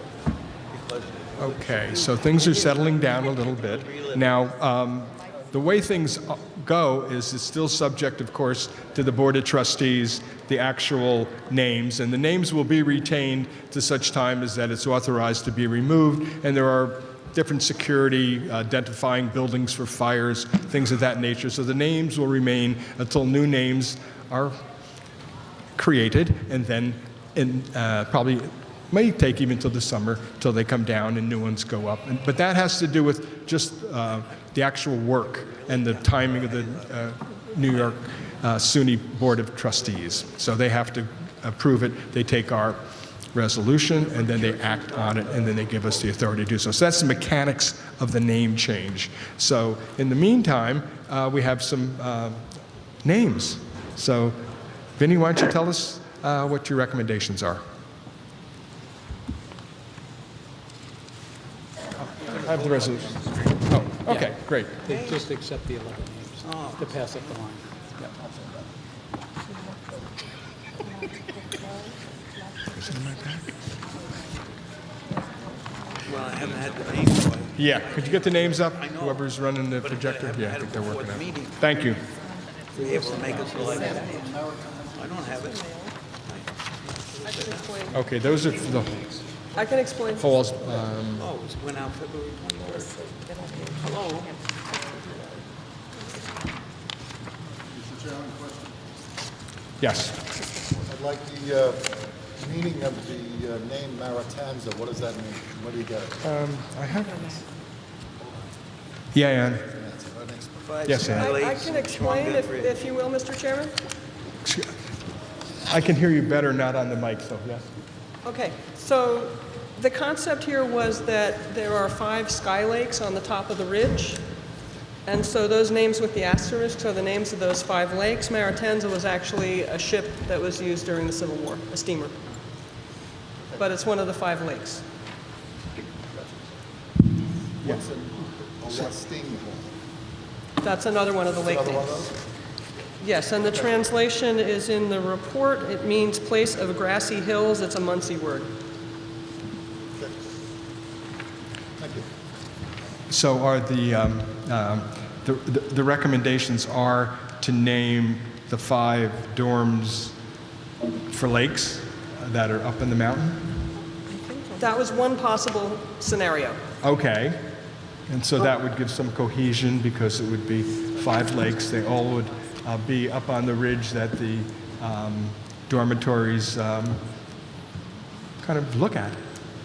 because okay, so things are settling down a little bit. Now, the way things go is it's still subject, of course, to the Board of Trustees, the actual names, and the names will be retained to such time as that it's authorized to be removed, and there are different security, identifying buildings for fires, things of that nature. So the names will remain until new names are created, and then probably may take even till the summer till they come down and new ones go up. But that has to do with just the actual work and the timing of the New York SUNY Board of Trustees. So they have to approve it. They take our resolution and then they act on it, and then they give us the authority to do so. So that's the mechanics of the name change. So in the meantime, we have some names. So Vinny, why don't you tell us what your recommendations are? I have the resolution. Oh, okay, great. They just accept the 11 names to pass up the line. Yep. Is it in my pack? Well, I haven't had the names away. Yeah, could you get the names up? I know. Whoever's running the But if projector? haven't Yeah, I had think them they're before working the out. meeting, Thank you. we have to make a selection. I don't have it. I can explain. Okay, those are for the I can explain. halls. Oh, it went out February 21st. Hello? Mr. Chairman, question. Yes. I'd like the meaning of the name Maratanza. What does that mean? Where do you get it? I have. Yeah, Ann. An explanation. Yes, Ann. I can explain, if you will, Mr. Chairman. I can hear you better not on the mic, so yes. Okay, so the concept here was that there are 5 sky lakes on the top of the ridge, and so those names with the asterisks are the names of those 5 lakes. Maratanza was actually a ship that was used during the Civil War, a steamer. But it's one of the 5 lakes. What's a Westing hole? That's another one of the lake Another one of names. those? Yes, and the translation is in the report. It means place of grassy hills. It's a Muncie word. Okay. Thank you. So are the recommendations are to name the 5 dorms for lakes that are up in the mountain? That was one possible scenario. Okay. And so that would give some cohesion because it would be 5 lakes. They all would be up on the ridge that the dormitories kind of look at,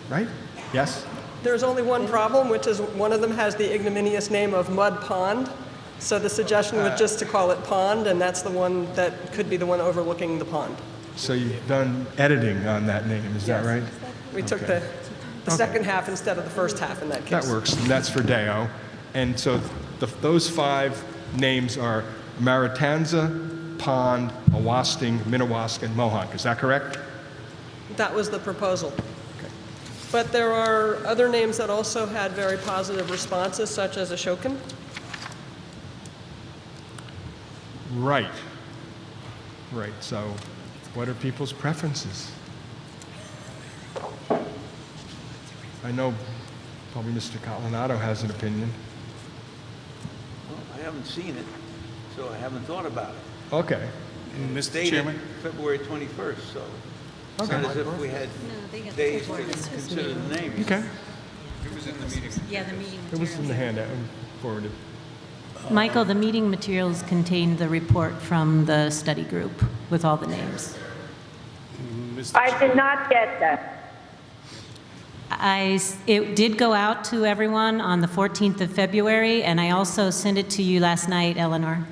right? Yes? There's only one problem, which is one of them has the ignominious name of Mud Pond. So the suggestion was just to call it Pond, and that's the one that could be the one overlooking the pond. So you've done editing on that name, is that right? We took Okay. the second half instead of the first half in that case. That works, and that's for Deo. And so those 5 names are Maratanza, Pond, Awasting, Minnewaska, and Mohawk. Is that correct? That was the proposal. But there are other names that also had very positive responses, such as Ashokan. Right. Right. So what are people's preferences? I know probably Mr. Colinato has an opinion. Well, I haven't seen it, so I haven't thought about it. Okay. Mr. Dated Chairman? February 21st, so it's not as if we had they got days to February. consider the names. Okay. Yeah, the meeting It was in the materials. handout and forwarded. Michael, the meeting materials contained the report from the study group with all the names. I did not get that. It did go out to everyone on the 14th of February, and I also sent it to you last night, Eleanor.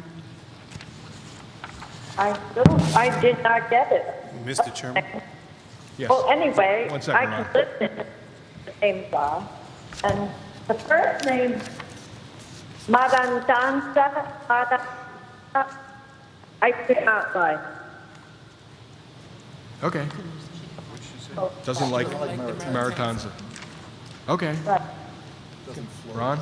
I did not get it. Mr. Chairman? Yes. Well, anyway, One second, I Ron. can listen to the names are. And the first name, Marantanza, I could not like. Okay. Doesn't like Maratanza. Okay. Ron?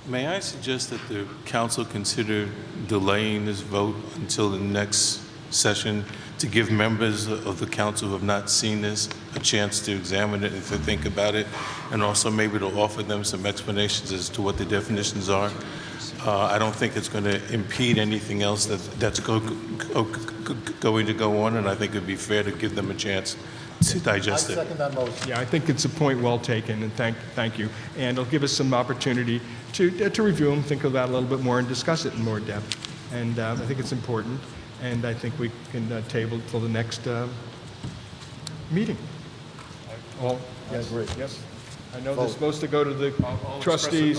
May I suggest that the council consider delaying this vote until the next session to give members of the council who have not seen this a chance to examine it and to think about it, and also maybe to offer them some explanations as to what the definitions are? I don't think it's going to impede anything else that's going to go on, and I think it'd be fair to give them a chance to I digest it. second that motion. Yeah, I think it's a point well taken, and thank you. And it'll give us some opportunity to review them, think about it a little bit more, and discuss it in more depth. And I think it's important, and I think we can table it till the next meeting. All, yes, yes. I know they're supposed to go to the trustees.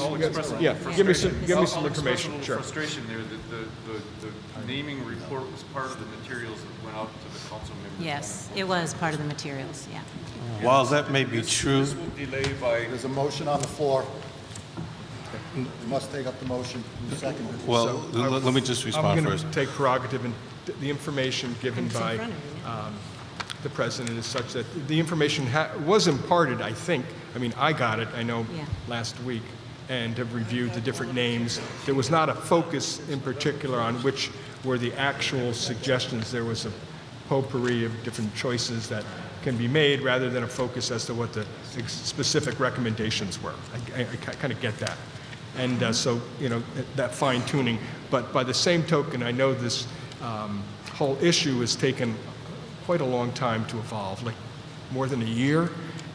Yeah, give me some information, I'll sure. express a little frustration there that the naming report was part of the materials that went out to the council members. Yes, it was part of the materials, yeah. While that may be true, This will delay by, There's a motion on the floor. You must take up the motion. You second it. well, let me just I'm respond going first. to take prerogative, and the information given It's in by front of you now. the president is such that the information was imparted, I think. I mean, I got it, I know, Yeah. last week, and have reviewed the different names. There was not a focus in particular on which were the actual suggestions. There was a potpourri of different choices that can be made rather than a focus as to what the specific recommendations were. I kind of get that. And so, you know, that fine tuning. But by the same token, I know this whole issue has taken quite a long time to evolve, like more than a year.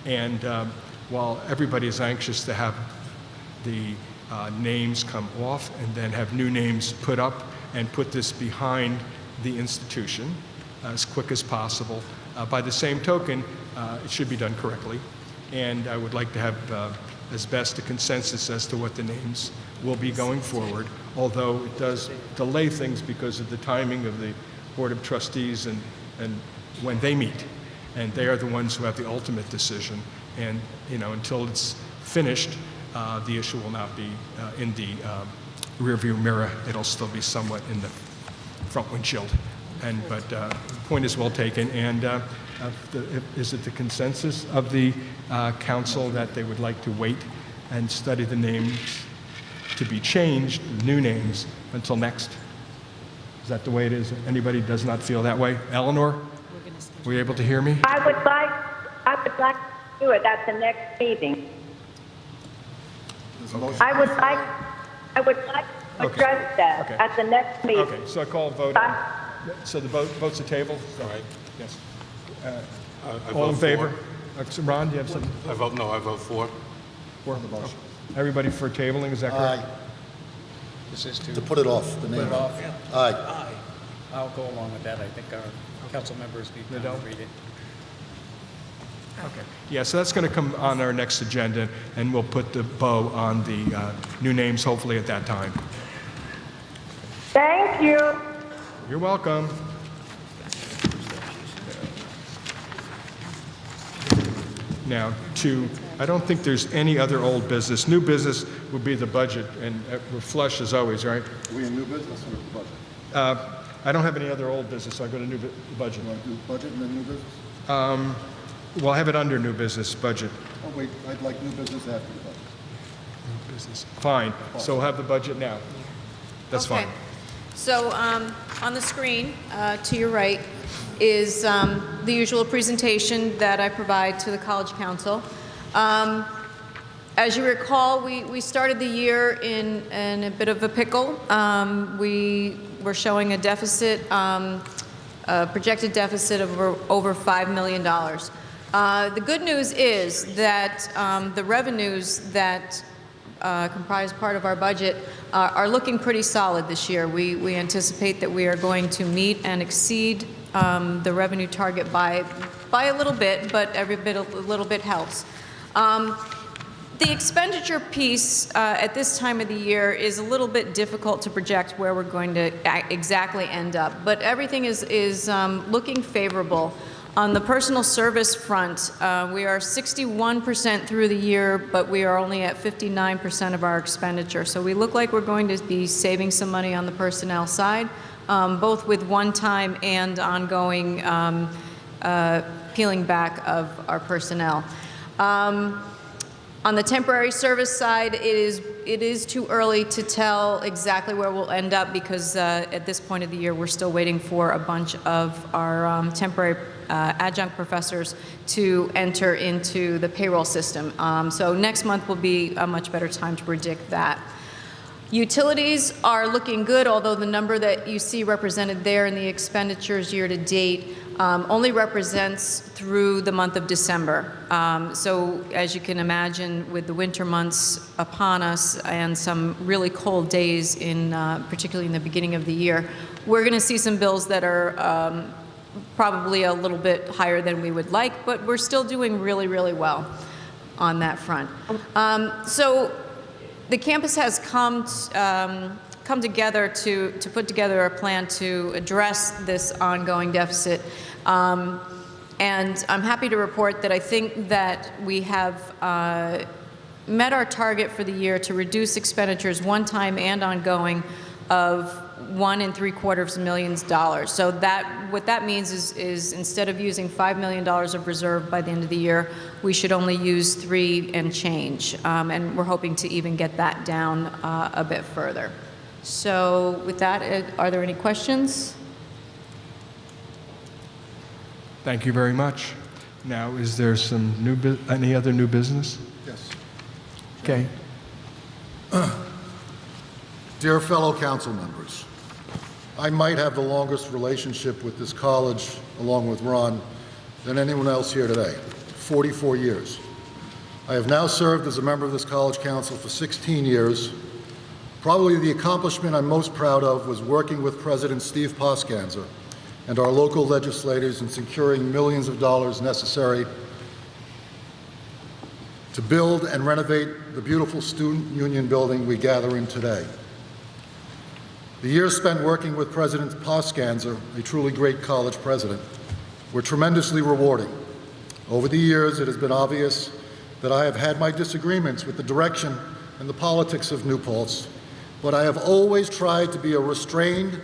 And while everybody is anxious to have the names come off and then have new names put up and put this behind the institution as quick as possible, by the same token, it should be done correctly. And I would like to have as best a consensus as to what the names will be going forward, although it does delay things because of the timing of the Board of Trustees and when they meet. And they are the ones who have the ultimate decision. And, you know, until it's finished, the issue will not be in the rearview mirror. It'll still be somewhat in the front windshield. But the point is well taken. And is it the consensus of the council that they would like to wait and study the names to be changed, new names, until next? Is that the way it is? Anybody does not feel that way? Eleanor, were you able to hear me? I would like to do it at the next meeting. There's a motion. I would like to Okay. address that Okay. at the next meeting. Okay, so I call a vote. So the vote's a table? All right. Yes. I All in vote favor? Ron, do you have something? for. I vote for. For the motion. Everybody for tabling, is that correct? Aye, This is to put it off, the name. Put it off. Aye. I'll go along with that. I think our council members need to Nadel? read it. Okay. Yeah, so that's going to come on our next agenda, and we'll put the bow on the new names hopefully at that time. Thank you. You're welcome. Now, I don't think there's any other old business. New business would be the budget, and we're flush as always, right? Are we in new business or budget? I don't have any other old business, so I go to budget. You want to do budget and then new business? Well, I have it under new business, budget. Oh, wait, I'd like new business after the budget. Business. Fine, so we'll have the budget now. That's fine. Okay. So on the screen, to your right, is the usual presentation that I provide to the College Council. As you recall, we started the year in a bit of a pickle. We were showing a deficit, a projected deficit of over $5 million. The good news is that the revenues that comprise part of our budget are looking pretty solid this year. We anticipate that we are going to meet and exceed the revenue target by a little bit, but every bit a little bit helps. The expenditure piece at this time of the year is a little bit difficult to project where we're going to exactly end up, but everything is looking favorable. On the personal service front, we are 61% through the year, but we are only at 59% of our expenditure. So we look like we're going to be saving some money on the personnel side, both with one-time and ongoing peeling back of our personnel. On the temporary service side, it is too early to tell exactly where we'll end up because at this point of the year, we're still waiting for a bunch of our temporary adjunct professors to enter into the payroll system. So next month will be a much better time to predict that. Utilities are looking good, although the number that you see represented there in the expenditures year to date only represents through the month of December. So as you can imagine, with the winter months upon us and some really cold days, particularly in the beginning of the year, we're going to see some bills that are probably a little bit higher than we would like, but we're still doing really, really well on that front. So the campus has come together to put together a plan to address this ongoing deficit. And I'm happy to report that I think that we have met our target for the year to reduce expenditures one time and ongoing of $1.75 million. So what that means is instead of using $5 million of reserve by the end of the year, we should only use 3 and change. And we're hoping to even get that down a bit further. So with that, are there any questions? Thank you very much. Now, is there some any other new business? Yes. Okay. Dear fellow council members, I might have the longest relationship with this college, along with Ron, than anyone else here today, 44 years. I have now served as a member of this college council for 16 years. Probably the accomplishment I'm most proud of was working with President Steve Poskanzer and our local legislators in securing millions of dollars necessary to build and renovate the beautiful student union building we gather in today. The years spent working with President Poskanzer, a truly great college president, were tremendously rewarding. Over the years, it has been obvious that I have had my disagreements with the direction and the politics of New Paltz, but I have always tried to be a restrained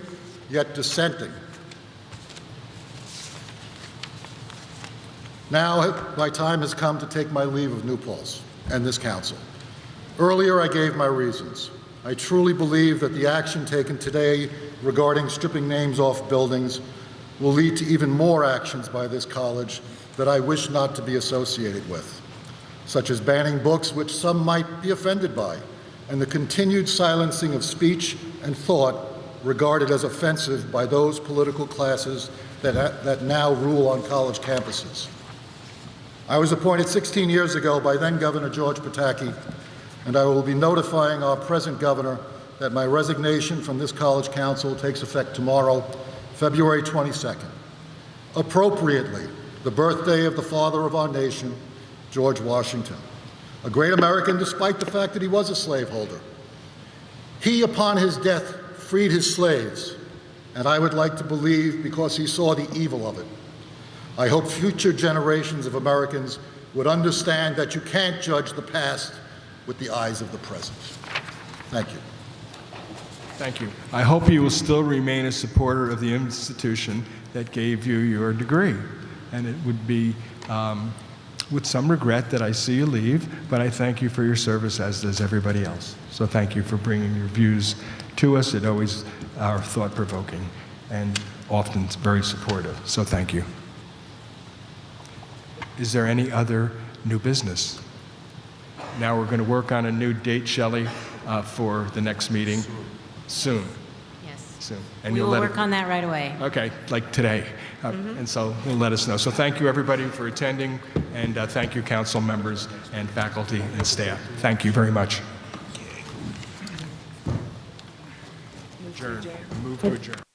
yet dissenting. Now, my time has come to take my leave of New Paltz and this council. Earlier, I gave my reasons. I truly believe that the action taken today regarding stripping names off buildings will lead to even more actions by this college that I wish not to be associated with, such as banning books which some might be offended by, and the continued silencing of speech and thought regarded as offensive by those political classes that now rule on college campuses. I was appointed 16 years ago by then Governor George Pataki, and I will be notifying our present governor that my resignation from this college council takes effect tomorrow, February 22nd. Appropriately, the birthday of the father of our nation, George Washington, a great American despite the fact that he was a slaveholder. He, upon his death, freed his slaves, and I would like to believe because he saw the evil of it. I hope future generations of Americans would understand that you can't judge the past with the eyes of the present. Thank you. Thank you. I hope you will still remain a supporter of the institution that gave you your degree. And it would be with some regret that I see you leave, but I thank you for your service, as does everybody else. So thank you for bringing your views to us. It always are thought-provoking and often very supportive. So thank you. Is there any other new business? Now we're going to work on a new date, Shelley, for the next meeting. Soon. Yes. Soon. And We you'll will let work on that right away. Okay, like today. And so you'll let us know. So thank you, everybody, for attending, and thank you, council members and faculty and staff. Thank you very much. Adjourn. Move to adjourn.